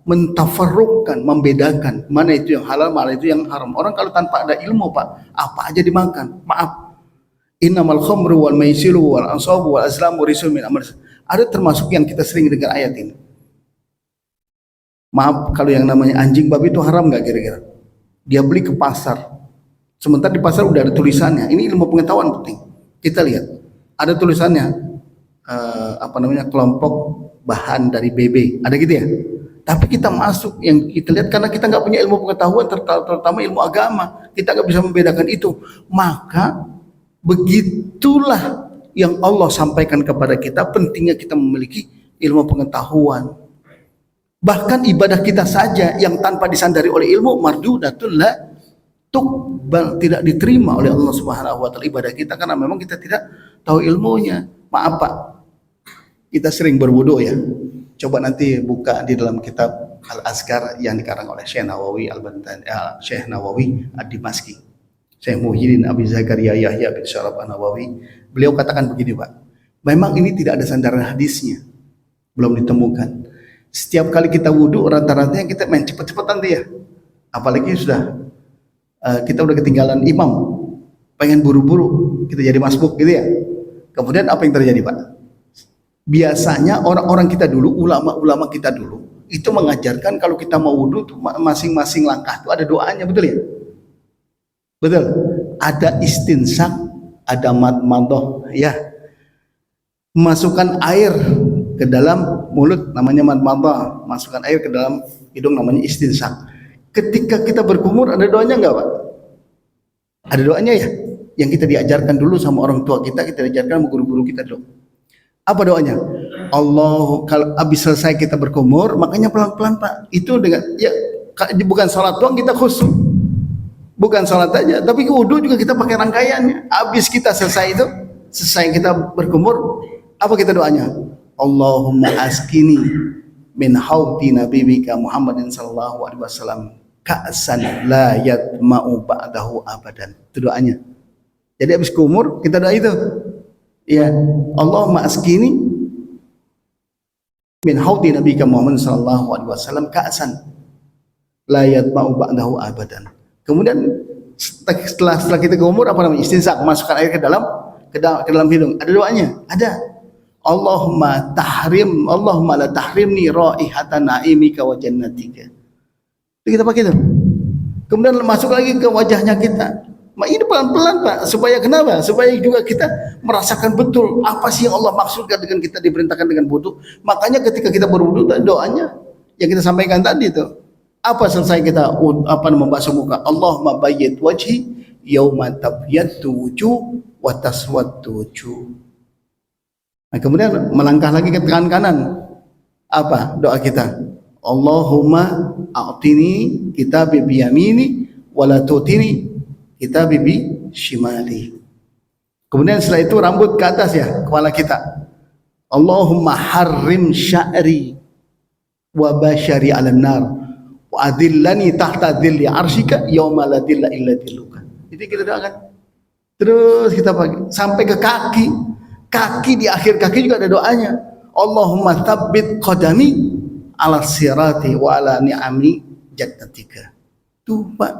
A: mentafarruqkan, membedakan mana itu yang halal, mana itu yang haram. Orang kalau tanpa ada ilmu, Pak, apa aja dimakan. Maaf. Innamal khamru wal maisiru wal ansabu wal azlamu rijsun min amal. Ada termasuk yang kita sering dengar ayat ini. Maaf, kalau yang namanya anjing babi itu haram nggak kira-kira? Dia beli ke pasar, sementara di pasar udah ada tulisannya. Ini ilmu pengetahuan penting. Kita lihat, ada tulisannya kelompok bahan dari BB, ada gitu ya. Tapi kita masuk, yang kita lihat karena kita nggak punya ilmu pengetahuan, terutama ilmu agama, kita nggak bisa membedakan itu. Maka begitulah yang Allah sampaikan kepada kita, pentingnya kita memiliki ilmu pengetahuan. Bahkan ibadah kita saja yang tanpa disandari oleh ilmu, mardudatun la tuqbal, tidak diterima oleh Allah Subhanahu wa taala ibadah kita, karena memang kita tidak tahu ilmunya. Maaf, Pak, kita sering berwudu ya. Coba nanti buka di dalam kitab Al-Azkar yang dikarang oleh Syekh Nawawi Syekh Nawawi Ad-Dimashqi, Syekh Muhyiddin Abi Zakaria Yahya bin Syaraf An-Nawawi. Beliau katakan begini, Pak, memang ini tidak ada sandaran hadisnya, belum ditemukan. Setiap kali kita wudhu rata-rata kita main cepet-cepetan dia, apalagi kita udah ketinggalan imam, pengen buru-buru kita jadi masbuk gitu ya. Kemudian apa yang terjadi, Pak? Biasanya orang-orang kita dulu, ulama-ulama kita dulu itu mengajarkan kalau kita mau wudhu tuh masing-masing langkah itu ada doanya, betul ya? Betul. Ada istinsak, ada madmadah ya. Masukkan air ke dalam mulut namanya madmadah, masukkan air ke dalam hidung namanya istinsak. Ketika kita berkumur ada doanya enggak, Pak? Ada doanya ya, yang kita diajarkan dulu sama orang tua kita diajarkan sama guru-guru kita dulu. Apa doanya? Allah, kalau habis selesai kita berkumur, makanya pelan-pelan, Pak. Itu dengan ya, bukan salat doang kita khusyuk. Bukan salat aja, tapi wudu juga kita pakai rangkaiannya. Habis kita selesai kita berkumur, apa kita doanya? Allahumma askini min haudi nabiyika Muhammadin sallallahu alaihi wasallam ka'san la yatma'u ba'dahu abadan. Itu doanya. Jadi habis kumur kita doa itu. Ya, Allahumma askini min haudi nabiyika Muhammadin sallallahu alaihi wasallam ka'san la yatma'u ba'dahu abadan. Kemudian setelah kita kumur, apa namanya? Istinsak, masukkan air ke dalam hidung. Ada doanya? Ada. Allahumma la tahrimni raihatan naimika wa jannatika. Itu kita pakai itu. Kemudian masuk lagi ke wajahnya kita. Ini pelan-pelan, Pak. Supaya kenapa? Supaya juga kita merasakan betul apa sih yang Allah maksudkan dengan kita diperintahkan dengan wudu. Makanya ketika kita berwudu, doanya yang kita sampaikan tadi itu. Apa selesai kita membasuh muka? Allahumma bayyid wajhi yauma tabyaddu wujuh wa taswaddu wujuh. Nah, kemudian melangkah lagi ke tangan kanan. Apa doa kita? Allahumma a'tini kitabi biyamini wala tutini kitabi bi shimali. Kemudian setelah itu rambut ke atas ya, kepala kita. Allahumma harrim sya'ri wa basyari 'alan nar wa adillani tahta dhilli arsyika yauma la dhilla illa dhilluka. Itu kita doakan. Terus kita pakai sampai ke kaki. Kaki, di akhir kaki juga ada doanya. Allahumma tsabbit qadami ala sirati wa ala ni'ami jannatika. Tuh Pak.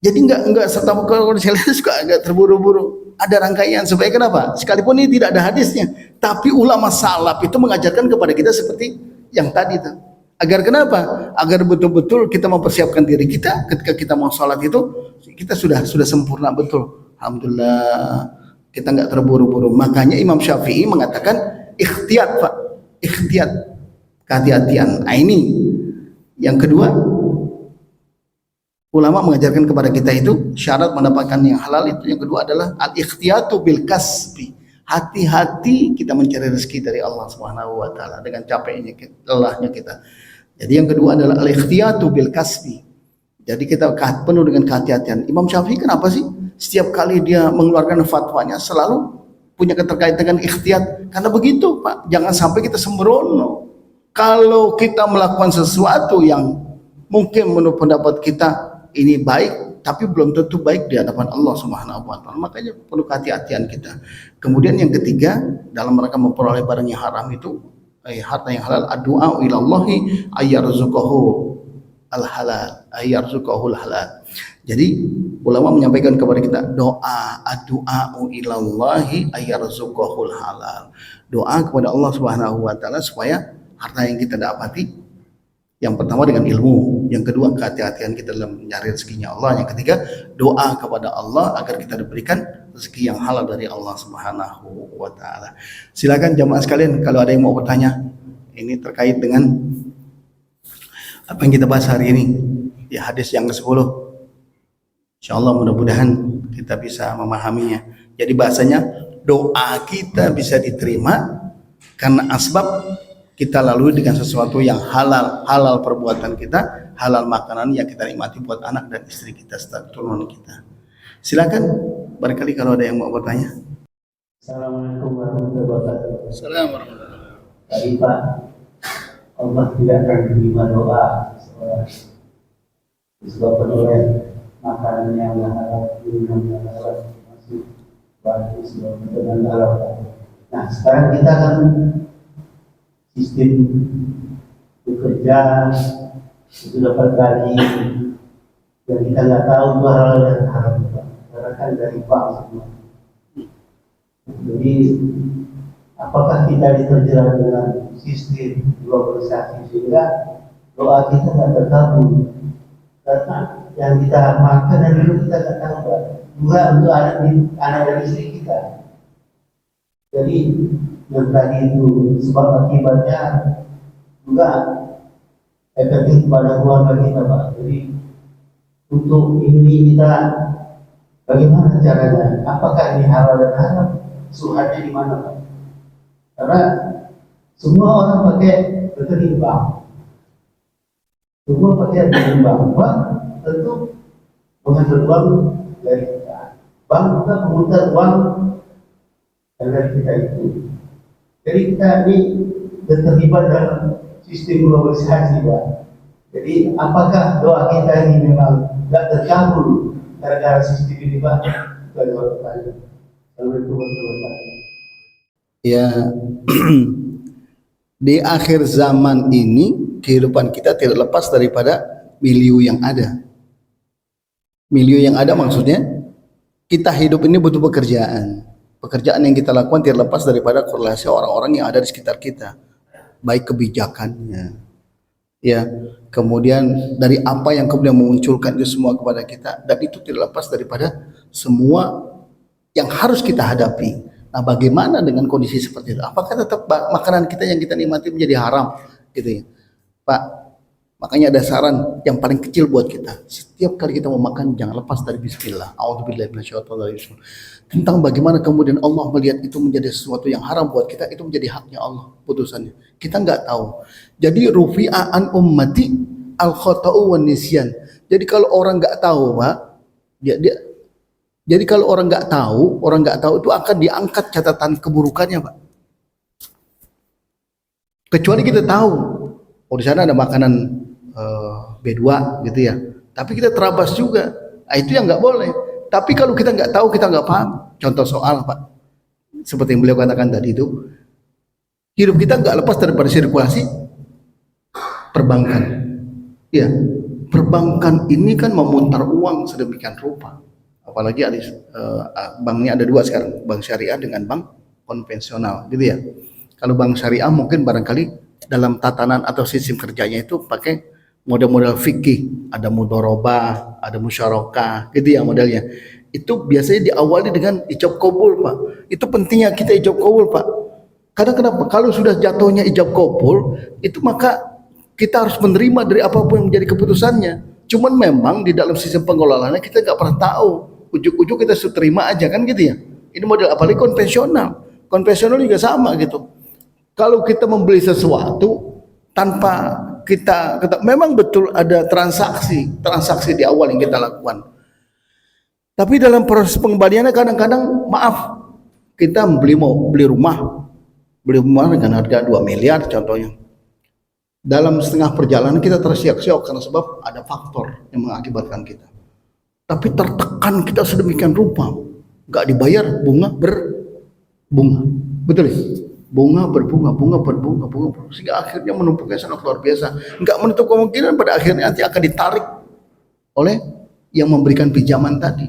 A: Jadi enggak serta kalau saya lihat suka agak terburu-buru. Ada rangkaian supaya kenapa? Sekalipun ini tidak ada hadisnya, tapi ulama salaf itu mengajarkan kepada kita seperti yang tadi itu. Agar kenapa? Agar betul-betul kita mempersiapkan diri kita ketika kita mau sholat itu kita sudah sempurna betul. Alhamdulillah kita nggak terburu-buru. Makanya Imam Syafi'i mengatakan ikhtiyat Pak, ikhtiyat, kehati-hatian. Nah ini yang kedua, ulama mengajarkan kepada kita itu syarat mendapatkan yang halal itu yang kedua adalah al-ikhtiyatu bil kasbi. Hati-hati kita mencari rezeki dari Allah Subhanahu wa taala dengan capeknya, lelahnya kita. Jadi yang kedua adalah al-ikhtiyatu bil kasbi. Jadi kita penuh dengan kehati-hatian. Imam Syafi'i kenapa sih setiap kali dia mengeluarkan fatwanya selalu punya keterkaitan dengan ikhtiyat? Karena begitu Pak, jangan sampai kita sembrono. Kalau kita melakukan sesuatu yang mungkin menurut pendapat kita ini baik, tapi belum tentu baik di hadapan Allah Subhanahu wa taala. Makanya perlu kehati-hatian kita. Kemudian yang ketiga, dalam rangka memperoleh barang yang haram itu, harta yang halal, ad-du'a ilallahi ayyarzuqahu al-halal, ayyarzuqahu al-halal. Jadi ulama menyampaikan kepada kita doa, ad-du'a ilallahi ayyarzuqahu al-halal. Doa kepada Allah Subhanahu wa taala supaya harta yang kita dapati, yang pertama dengan ilmu, yang kedua kehati-hatian kita dalam mencari rezekinya Allah, yang ketiga doa kepada Allah agar kita diberikan rezeki yang halal dari Allah Subhanahu wa taala. Silakan jamaah sekalian kalau ada yang mau bertanya, ini terkait dengan apa yang kita bahas hari ini, ya hadis yang ke-10. Insyaallah mudah-mudahan kita bisa memahaminya. Jadi bahasanya doa kita bisa diterima karena asbab kita lalui dengan sesuatu yang halal, halal perbuatan kita, halal makanan yang kita nikmati buat anak dan istri kita serta keturunan kita. Silakan, barangkali kalau ada yang mau bertanya.
B: Assalamualaikum warahmatullahi wabarakatuh.
A: Assalamualaikum warahmatullahi wabarakatuh.
B: Tadi Pak, Allah tidak akan menerima doa seorang disebabkan oleh makanan yang halal, minum yang halal, masuk baju sebab dengan halal. Nah, sekarang kita akan sistem bekerja itu dapat gaji yang kita nggak tahu itu halal dan haram, karena kan dari bank semua. Jadi apakah kita diterjerat dengan sistem globalisasi sehingga doa kita nggak terkabul karena yang kita makan dan minum kita nggak tahu juga untuk anak dan istri kita. Jadi yang tadi itu sebab akibatnya juga efektif kepada keluarga kita Pak. Jadi untuk ini kita bagaimana caranya? Apakah ini halal dan haram? Suhatnya di mana Pak? Karena semua orang pakai rekening bank, semua pakai rekening bank. Bank tentu mengambil uang dari kita. Bank juga memutar uang dari kita itu. Jadi kita ini terlibat dalam sistem globalisasi Pak. Jadi apakah doa kita ini memang tidak terkabul gara-gara sistem ini Pak? Itu adalah pertanyaan. Assalamualaikum warahmatullahi wabarakatuh.
A: Ya, di akhir zaman ini kehidupan kita tidak lepas daripada milieu yang ada. Milieu yang ada maksudnya kita hidup ini butuh pekerjaan. Pekerjaan yang kita lakukan tidak lepas daripada korelasi orang-orang yang ada di sekitar kita, baik kebijakannya, ya, kemudian dari apa yang kemudian memunculkan itu semua kepada kita, dan itu tidak lepas daripada semua yang harus kita hadapi. Nah, bagaimana dengan kondisi seperti itu? Apakah tetap makanan kita yang kita nikmati menjadi haram, gitu ya, Pak? Makanya ada saran yang paling kecil buat kita. Setiap kali kita mau makan jangan lepas dari bismillah. A'udzubillahi minasyaitonir. Tentang bagaimana kemudian Allah melihat itu menjadi sesuatu yang haram buat kita, itu menjadi haknya Allah putusannya. Kita nggak tahu. Jadi rufi'a an ummati al khata'u wan nisyan. Jadi kalau orang nggak tahu, Pak, jadi kalau orang nggak tahu itu akan diangkat catatan keburukannya, Pak. Kecuali kita tahu, oh di sana ada makanan B2 gitu ya. Tapi kita terabas juga. Nah, itu yang nggak boleh. Tapi kalau kita nggak tahu, kita nggak paham. Contoh soal, Pak, seperti yang beliau katakan tadi itu, hidup kita nggak lepas daripada sirkulasi perbankan. Ya, perbankan ini kan memutar uang sedemikian rupa. Apalagi ada banknya ada dua sekarang, bank syariah dengan bank konvensional, gitu ya. Kalau bank syariah mungkin barangkali dalam tatanan atau sistem kerjanya itu pakai model-model fikih, ada mudharabah, ada musyarakah, gitu ya modelnya. Itu biasanya diawali dengan ijab kabul, Pak. Itu pentingnya kita ijab kabul, Pak. Karena kenapa? Kalau sudah jatuhnya ijab kabul, itu maka kita harus menerima dari apapun yang menjadi keputusannya. Cuman memang di dalam sistem pengelolaannya kita nggak pernah tahu. Ujuk-ujuk kita sudah terima aja kan gitu ya. Ini model apalagi konvensional. Konvensional juga sama gitu. Kalau kita membeli sesuatu tanpa kita memang betul ada transaksi di awal yang kita lakukan. Tapi dalam proses pengembaliannya kadang-kadang maaf, kita beli rumah dengan harga 2 miliar contohnya. Dalam setengah perjalanan kita tersiok-siok karena sebab ada faktor yang mengakibatkan kita. Tapi tertekan kita sedemikian rupa, nggak dibayar, bunga berbunga, betul ya? Bunga berbunga, sehingga akhirnya menumpuknya sangat luar biasa. Nggak menutup kemungkinan pada akhirnya nanti akan ditarik oleh yang memberikan pinjaman tadi.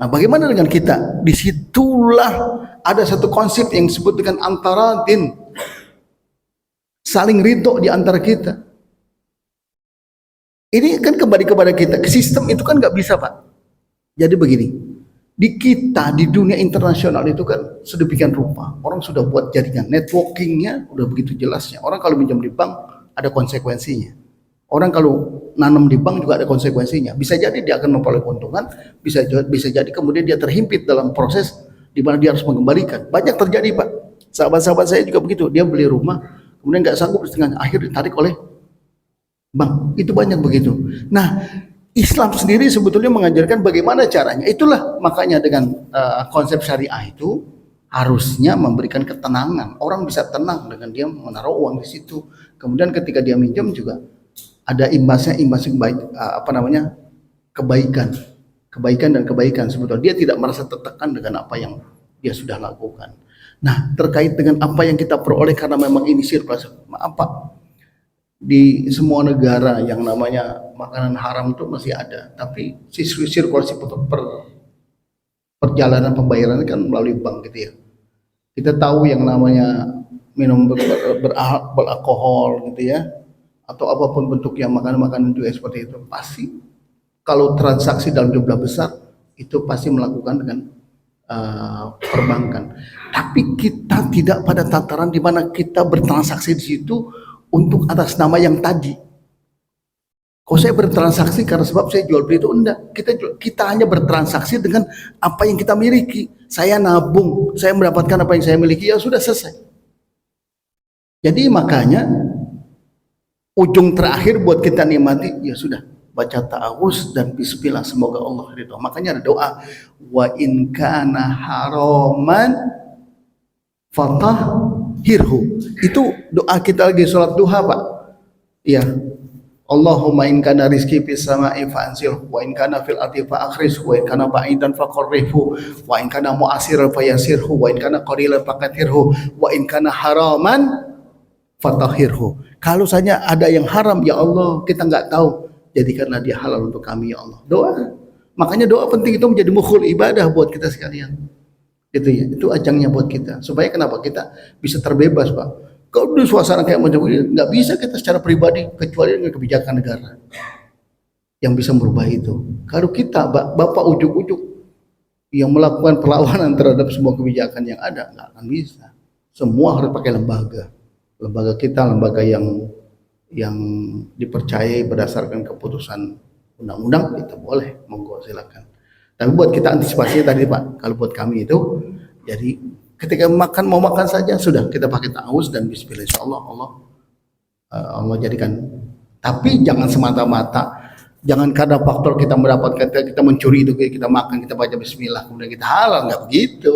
A: Nah, bagaimana dengan kita? Disitulah ada satu konsep yang disebut dengan antaradin, saling ridho di antara kita. Ini kan kembali kepada kita. Sistem itu kan nggak bisa, Pak. Jadi begini. Di kita, di dunia internasional itu kan sedemikian rupa. Orang sudah buat jaringan, networkingnya udah begitu jelasnya. Orang kalau pinjam di bank ada konsekuensinya. Orang kalau nanam di bank juga ada konsekuensinya. Bisa jadi dia akan memperoleh keuntungan, bisa jadi kemudian dia terhimpit dalam proses di mana dia harus mengembalikan. Banyak terjadi, Pak. Sahabat-sahabat saya juga begitu. Dia beli rumah, kemudian nggak sanggup setengah akhir ditarik oleh bank. Itu banyak begitu. Nah, Islam sendiri sebetulnya mengajarkan bagaimana caranya. Itulah makanya dengan konsep syariah itu harusnya memberikan ketenangan. Orang bisa tenang dengan dia menaruh uang di situ. Kemudian ketika dia minjem juga ada imbasnya kebaikan sebetulnya. Dia tidak merasa tertekan dengan apa yang dia sudah lakukan. Nah, terkait dengan apa yang kita peroleh karena memang ini sirkulasi, maaf Pak, di semua negara yang namanya makanan haram itu masih ada, tapi sirkulasi perjalanan pembayaran kan melalui bank gitu ya. Kita tahu yang namanya minum beralkohol gitu ya, atau apapun bentuknya makanan-makanan juga seperti itu, pasti kalau transaksi dalam jumlah besar itu pasti melakukan dengan perbankan. Tapi kita tidak pada tataran di mana kita bertransaksi di situ untuk atas nama yang tadi. Kalau saya bertransaksi karena sebab saya jual beli itu enggak. Kita hanya bertransaksi dengan apa yang kita miliki. Saya nabung, saya mendapatkan apa yang saya miliki, ya sudah selesai. Jadi makanya ujung terakhir buat kita nikmati, ya sudah, baca ta'awuz dan bismillah, semoga Allah ridho. Makanya ada doa, wa in kana haraman fatahhirhu. Itu doa kita lagi sholat duha, Pak. Ya, Allahumma in kana rizki fis sama'i fa'anzilhu, wa in kana fil ardi fa'akhrizhu, wa in kana ba'idan faqarribhu, wa in kana mu'asiran fayasirhu, wa in kana qalilan faqatirhu, wa in kana haraman fatahhirhu. Kalau saja ada yang haram, ya Allah, kita nggak tahu, jadikanlah dia halal untuk kami, ya Allah. Doa. Makanya doa penting, itu menjadi mukhul ibadah buat kita sekalian. Gitu ya, itu ajangnya buat kita. Supaya kenapa? Kita bisa terbebas, Pak. Kalau di suasana kayak macam ini, nggak bisa kita secara pribadi, kecuali dengan kebijakan negara yang bisa merubah itu. Kalau kita, Bapak ujuk-ujuk yang melakukan perlawanan terhadap semua kebijakan yang ada, nggak akan bisa. Semua harus pakai lembaga kita, lembaga yang yang dipercayai berdasarkan keputusan undang-undang, kita boleh, monggo silakan. Tapi buat kita antisipasinya tadi Pak, kalau buat kami itu, jadi ketika mau makan saja sudah kita pakai ta'awuz dan bismillah, insyaallah Allah jadikan. Tapi jangan semata-mata, jangan karena faktor kita mendapatkan, kita mencuri itu kita makan, kita baca bismillah kemudian kita halal, nggak begitu,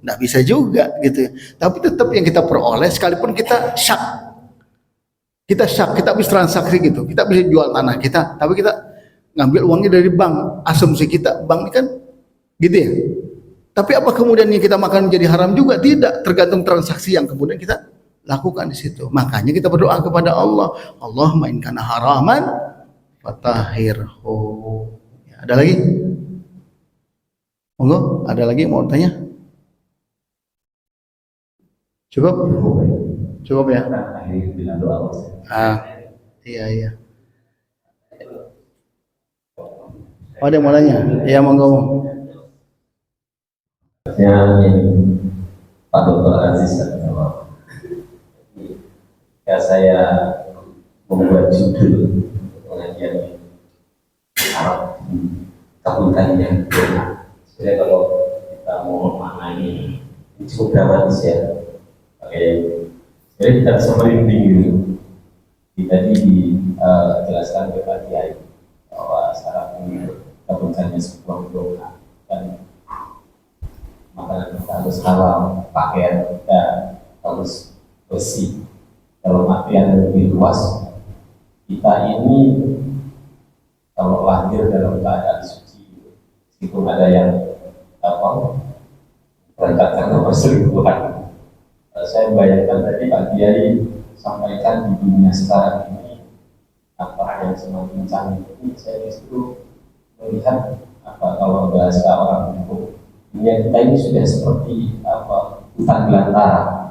A: nggak bisa juga gitu. Tapi tetap yang kita peroleh, sekalipun kita syak, kita habis transaksi gitu, kita bisa jual tanah kita, tapi kita ngambil uangnya dari bank, asumsi kita bank ini kan gitu ya. Tapi apa kemudian yang kita makan jadi haram juga? Tidak, tergantung transaksi yang kemudian kita lakukan di situ. Makanya kita berdoa kepada Allah, Allahumma in kana haraman fatahhirhu. Ya, ada lagi? Monggo, ada lagi mau tanya? Cukup? Cukup ya? Iya. Oh, ada yang mau nanya? Iya, monggo.
C: Ini Pak Dr. Aziz ya, saya membuat judul pengajian Arab kabulkannya doa. Jadi kalau kita mau maknai ini cukup dramatis ya. Oke, jadi kita bisa merinding gitu. Tadi dijelaskan ke Pak Kiai bahwa sekarang ini kabulkannya sebuah doa dan makanan kita harus halal, pakaian kita harus bersih. Dalam artian lebih luas, kita ini kalau lahir dalam keadaan suci, meskipun ada yang berangkat karena perselingkuhan. Saya bayangkan tadi Pak Kiai sampaikan di dunia sekarang ini apa yang semakin canggih ini, saya justru melihat kalau bahasa orang hukum, dunia kita ini sudah seperti hutan belantara.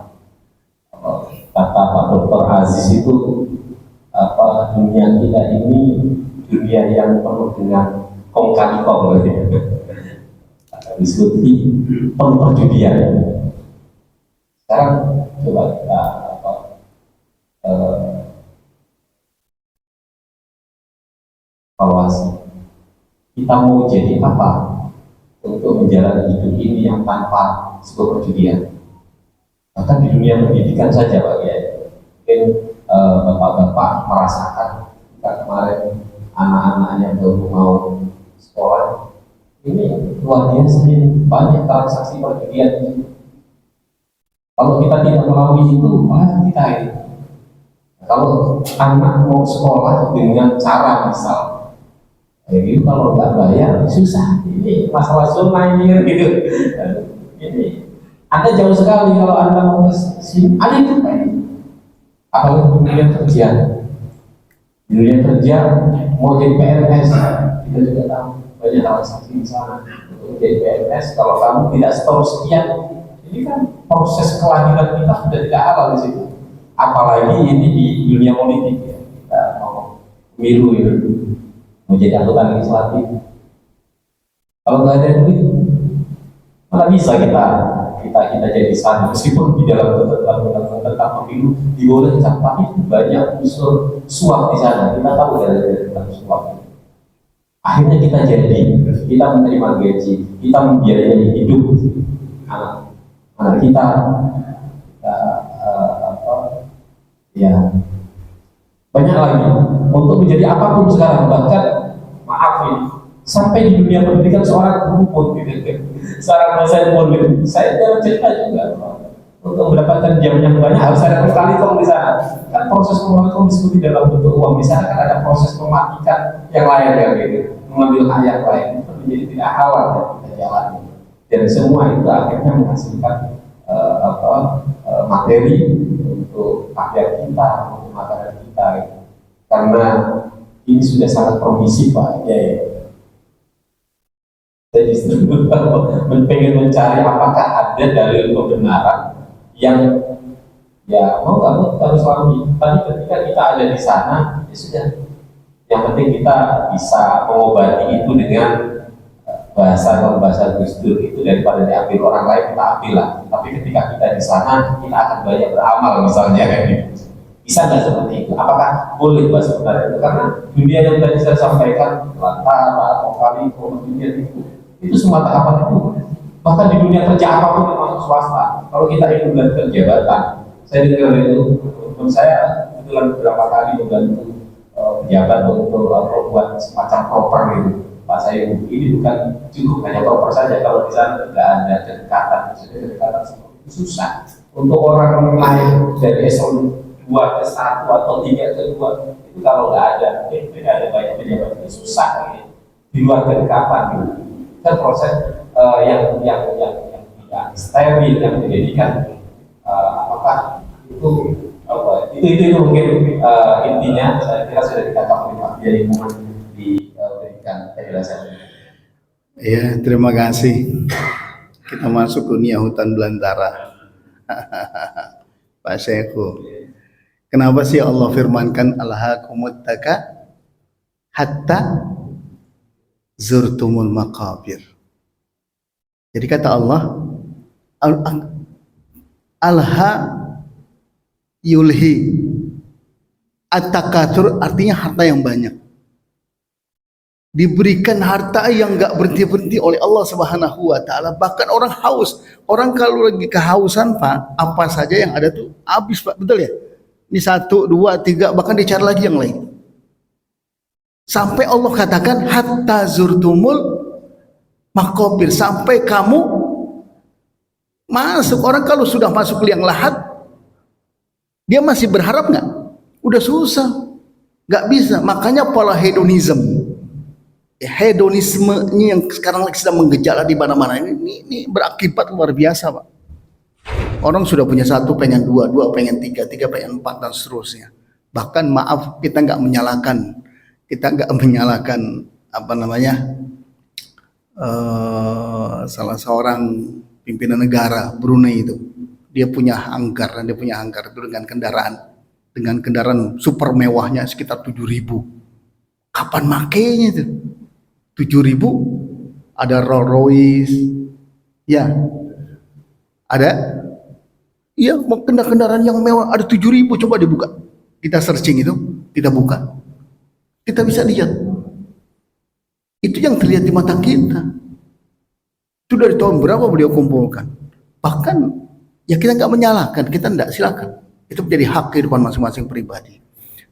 C: Kata Pak Dr. Aziz itu dunia kita ini dunia yang penuh dengan kong kali kong, diskusi penuh perjudian. Sekarang coba kita evaluasi, kita mau jadi apa untuk menjalani hidup ini yang tanpa sebuah perjudian. Bahkan di dunia pendidikan saja Pak Kiai, mungkin bapak-bapak merasakan jika kemarin anak-anaknya baru mau sekolah, ini luar biasa ini banyak transaksi perjudian. Kalau kita tidak melalui itu, kita ini. Kalau anak mau sekolah dengan cara misal, jadi kalau nggak bayar susah. Ini masalah zona ini gitu. Ini Anda jauh sekali kalau Anda mau ke sini, ada itu Pak. Apalagi di dunia kerja. Di dunia kerja mau jadi PNS, kita juga tahu banyak transaksi di sana. Untuk menjadi PNS, kalau kamu tidak setor sekian, ini kan proses kelahiran kita sudah tidak halal di situ. Apalagi ini di dunia politik ya, kita mau pemilu ini, mau jadi anggota legislatif. Kalau nggak ada duit, mana bisa kita jadi sana, meskipun di dalam tentang pemilu dibolehkan, tapi banyak unsur suap di sana. Kita tahu dari tentang suap. Akhirnya kita menerima gaji, kita membiayai hidup anak kita, ya banyak lagi untuk menjadi apapun sekarang. Bahkan maaf ini, sampai di dunia pendidikan seorang guru pun seorang dosen pun saya dalam cerita juga untuk mendapatkan jam yang banyak harus ada kali di sana. Kan proses pemrograman diskusi dalam bentuk uang di sana kan ada proses mematikan yang lain ya gitu, mengambil hak yang lain itu menjadi tidak halal dan kita jalani. Dan semua itu akhirnya menghasilkan materi untuk pakaian kita, untuk makanan kita gitu. Karena ini sudah sangat permisif Pak ya. Saya justru pengen mencari apakah ada dalil kebenaran yang ya mau nggak mau kita harus lalui. Tadi ketika kita ada di sana ya sudah, yang penting kita bisa mengobati itu dengan bahasa Gus Dur itu, daripada diambil orang lain kita ambil lah. Tapi ketika kita di sana kita akan banyak beramal misalnya kayak gitu. Bisa nggak seperti itu? Apakah boleh Pak sebenarnya itu? Karena dunia yang tadi saya sampaikan, Lantara, Kokali, dunia itu semua tahapan itu. Bahkan di dunia kerja apapun termasuk swasta. Kalau kita ingin menggantikan jabatan, saya dengar itu, teman saya kebetulan beberapa kali membantu pejabat untuk buat semacam proper gitu. Pak saya ini bukan cukup hanya proper saja, kalau di sana tidak ada kedekatan, kedekatan seperti itu susah. Untuk orang lain dari eselon 2 ke 1 atau 3 ke 2 itu kalau nggak ada, tidak ada banyak pejabat itu susah gitu. Di luar kedekatan gitu. Kan proses yang tidak steril yang dijadikan apakah itu itu mungkin intinya saya kira sudah dikatakan oleh Pak Kiai mohon diberikan penjelasan.
A: Ya, terima kasih. Kita masuk dunia hutan belantara. Pak Syekhu. Kenapa sih Allah firmankan alhaakumut taka hatta zurtumul maqabir. Jadi kata Allah alha yulhi at-takatsur artinya harta yang banyak. Diberikan harta yang enggak berhenti-berhenti oleh Allah Subhanahu wa taala. Bahkan orang haus, orang kalau lagi kehausan, Pak, apa saja yang ada tuh habis, Pak. Betul ya? Ini 1, 2, 3 bahkan dicari lagi yang lain. Sampai Allah katakan hatta zurtumul maqabir, sampai kamu masuk. Orang kalau sudah masuk liang lahat, dia masih berharap nggak? Udah susah, nggak bisa. Makanya pola hedonismenya yang sekarang lagi sedang menggejala di mana-mana ini berakibat luar biasa, Pak. Orang sudah punya 1 pengen 2, 2 pengen 3, 3 pengen 4 dan seterusnya. Bahkan maaf kita nggak menyalahkan apa namanya salah seorang pimpinan negara Brunei itu. Dia punya hanggar itu dengan kendaraan super mewahnya sekitar 7.000. Kapan makainya itu? 7.000 ada Rolls Royce, ya ada, iya kendaraan yang mewah ada 7.000. Coba dibuka, kita searching itu, kita buka, kita bisa lihat. Itu yang terlihat di mata kita. Itu dari tahun berapa beliau kumpulkan. Bahkan ya kita nggak menyalahkan, kita enggak, silakan. Itu menjadi hak kehidupan masing-masing pribadi.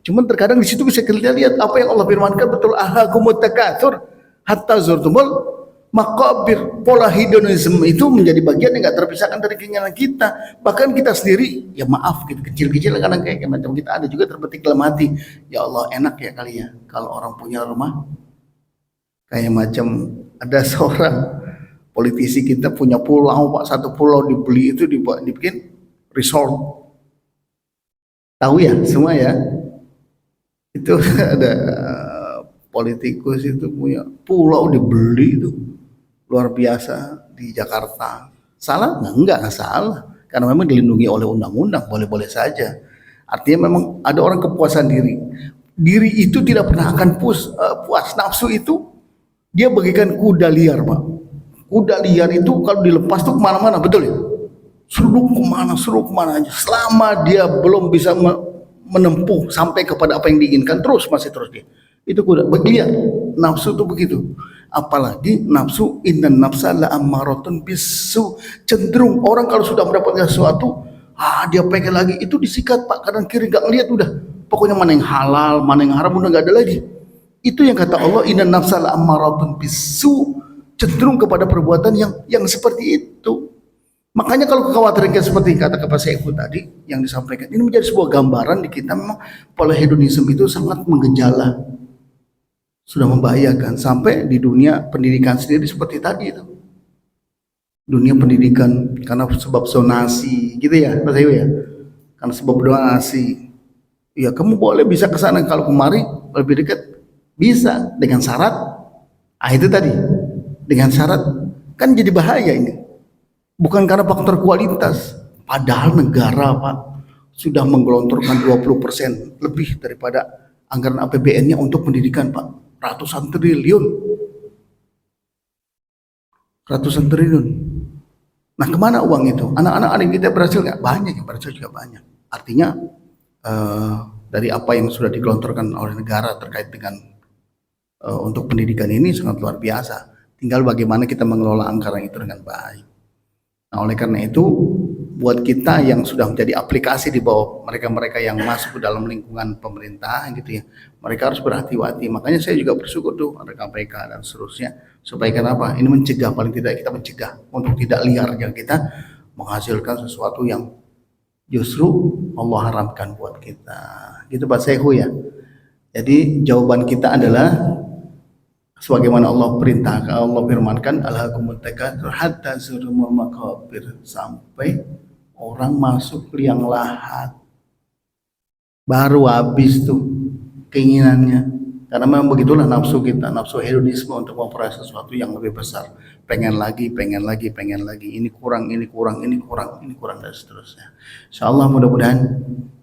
A: Cuman terkadang di situ bisa kita lihat apa yang Allah firmankan betul, alhaakumut takatsur hatta zurtumul maqabir. Pola hedonisme itu menjadi bagian yang nggak terpisahkan dari keinginan kita. Bahkan kita sendiri, ya maaf gitu, kecil-kecil kadang kayak macam kita ada juga terbetik dalam hati, ya Allah enak ya kali ya kalau orang punya rumah kayak macam ada seorang politisi kita punya pulau, Pak, 1 pulau dibeli itu dibikin resort. Tahu ya semua ya? Itu ada politikus itu punya pulau dibeli itu luar biasa di Jakarta. Salah nggak? Enggak salah, karena memang dilindungi oleh undang-undang, boleh-boleh saja. Artinya memang ada orang kepuasan diri itu tidak pernah akan puas. Nafsu itu dia bagikan kuda liar, Pak. Kuda liar itu kalau dilepas tuh kemana-mana, betul ya? Suruh kemana aja. Selama dia belum bisa menempuh sampai kepada apa yang diinginkan, masih terus dia. Itu kuda liar. Nafsu itu begitu. Apalagi nafsu, innan nafsa la ammaratun bisu. Cenderung orang kalau sudah mendapatkan sesuatu, dia pengen lagi, itu disikat, Pak, kanan kiri nggak ngelihat udah. Pokoknya mana yang halal, mana yang haram udah nggak ada lagi. Itu yang kata Allah, innan nafsa la ammaratun bisu, cenderung kepada perbuatan yang seperti itu. Makanya kalau kekhawatiran seperti kata Pak Syekhu tadi yang disampaikan, ini menjadi sebuah gambaran di kita memang pola hedonisme itu sangat menggejala. Sudah membahayakan sampai di dunia pendidikan sendiri seperti tadi itu. Dunia pendidikan karena sebab zonasi gitu ya, Pak Syekhu ya. Karena sebab donasi. Ya kamu boleh bisa ke sana, kalau kemari lebih dekat bisa dengan syarat. Itu tadi. Dengan syarat kan jadi bahaya ini. Bukan karena faktor kualitas. Padahal negara, Pak, sudah menggelontorkan 20% lebih daripada anggaran APBN-nya untuk pendidikan, Pak. Ratusan triliun. Nah, kemana uang itu? Anak-anak adik kita berhasil nggak? Banyak yang berhasil juga banyak. Artinya dari apa yang sudah digelontorkan oleh negara terkait dengan untuk pendidikan ini sangat luar biasa. Tinggal bagaimana kita mengelola anggaran itu dengan baik. Nah, oleh karena itu, buat kita yang sudah menjadi aplikasi di bawah mereka-mereka yang masuk ke dalam lingkungan pemerintah gitu ya, mereka harus berhati-hati. Makanya saya juga bersyukur tuh ada KPK dan seterusnya. Supaya kenapa? Ini mencegah, paling tidak kita mencegah untuk tidak liar yang kita menghasilkan sesuatu yang justru Allah haramkan buat kita. Gitu Pak Sehu ya. Jadi jawaban kita adalah sebagaimana Allah perintahkan, Allah firmankan, alhaakumut takatsur hatta zurtumul maqabir, sampai orang masuk liang lahat baru habis tuh keinginannya. Karena memang begitulah nafsu kita, nafsu hedonisme untuk memperoleh sesuatu yang lebih besar. Pengen lagi, pengen lagi, pengen lagi. Ini kurang, ini kurang, ini kurang, ini kurang, dan seterusnya. Insyaallah mudah-mudahan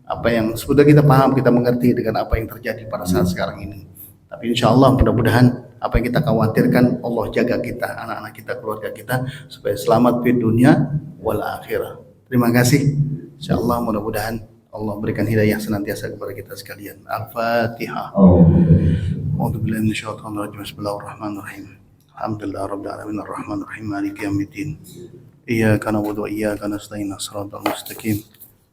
A: apa yang sudah kita paham, kita mengerti dengan apa yang terjadi pada saat sekarang ini. Tapi insya Allah mudah-mudahan apa yang kita khawatirkan Allah jaga kita, anak-anak kita, keluarga kita supaya selamat di dunia wal akhirah. Terima kasih. Insya Allah mudah-mudahan Allah berikan hidayah senantiasa kepada kita sekalian. Al-Fatihah. A'udzubillahi minasyaitonir rajim. Bismillahirrahmanirrahim. Alhamdulillahirabbil alamin arrahmanir rahim maliki yaumiddin. Iyyaka na'budu wa iyyaka nasta'in. Shiratal mustaqim.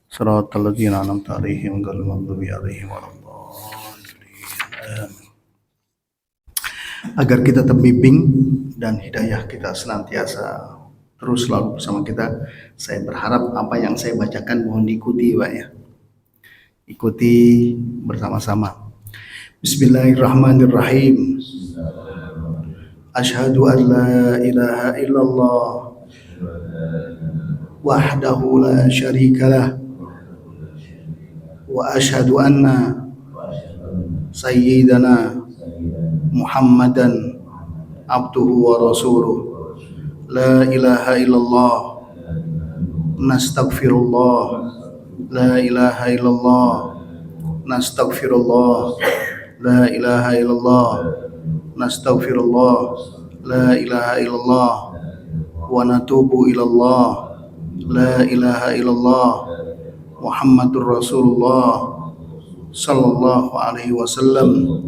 A: Shiratal ladzina an'amta 'alaihim ghairil maghdubi 'alaihim waladdallin. Agar kita terbimbing dan hidayah kita senantiasa terus selalu bersama kita. Saya berharap apa yang saya bacakan mohon diikuti Pak ya. Ikuti bersama-sama. Bismillahirrahmanirrahim. Asyhadu an la ilaha illallah wahdahu la syarikalah wa asyhadu anna sayyidana Muhammadan abduhu wa rasuluh. La ilaha illallah nastaghfirullah. La ilaha illallah nastaghfirullah. La ilaha illallah nastaghfirullah. La ilaha illallah wa natubu ilallah. La ilaha illallah Muhammadur Rasulullah sallallahu alaihi wasallam.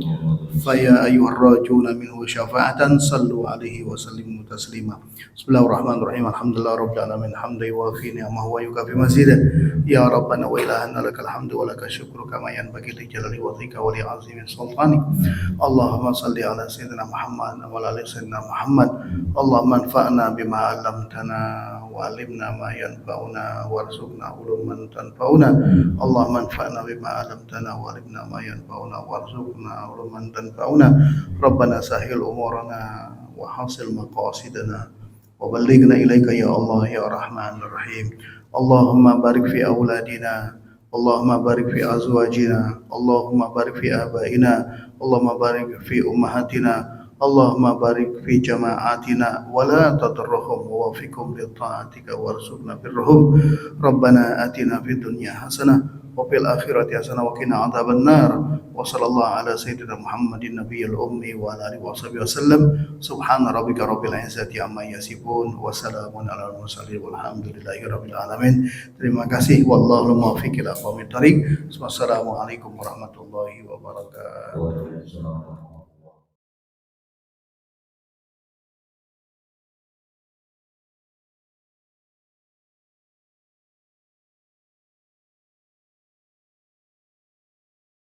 A: Faya ayyuhar rajuna minhu syafa'atan sallu alaihi wa sallimu taslima. Bismillahirrahmanirrahim. Alhamdulillahirabbil alamin hamdan yuwafi ni'amahu wa yukafi mazidah. Ya rabbana wa ilahana lakal hamdu wa lakal syukru kama yanbaghi li jalali wajhika wa li 'azimi sultanik. Allahumma shalli ala sayyidina Muhammad wa ala ali sayyidina Muhammad. Allahumma anfa'na bima 'allamtana wa 'allimna ma yanfa'una warzuqna uluman tanfa'una. Allahumma anfa'na bima 'allamtana wa 'allimna ma yanfa'una warzuqna uluman tanfa'una. Rabbana sahil umurana wa hasil maqasidana wa ballighna ilaika ya Allah ya Rahmanir Rahim. Allahumma barik fi auladina, Allahumma barik fi azwajina, Allahumma barik fi abaina, Allahumma barik fi ummahatina, Allahumma barik fi jama'atina wa la tadurruhum wa wafiqhum li ta'atika warzuqna birruhum. Rabbana atina fid dunya hasanah wa fil akhirati hasanah wa qina adzabannar. Wa sallallahu ala sayyidina Muhammadin nabiyil ummi wa ala alihi washabihi wasallam. Subhana rabbika rabbil izzati amma yasifun wa salamun alal mursalin walhamdulillahi rabbil alamin. Terima kasih. Wallahu muwaffiq ila aqwamit thariq. Wassalamualaikum warahmatullahi wabarakatuh.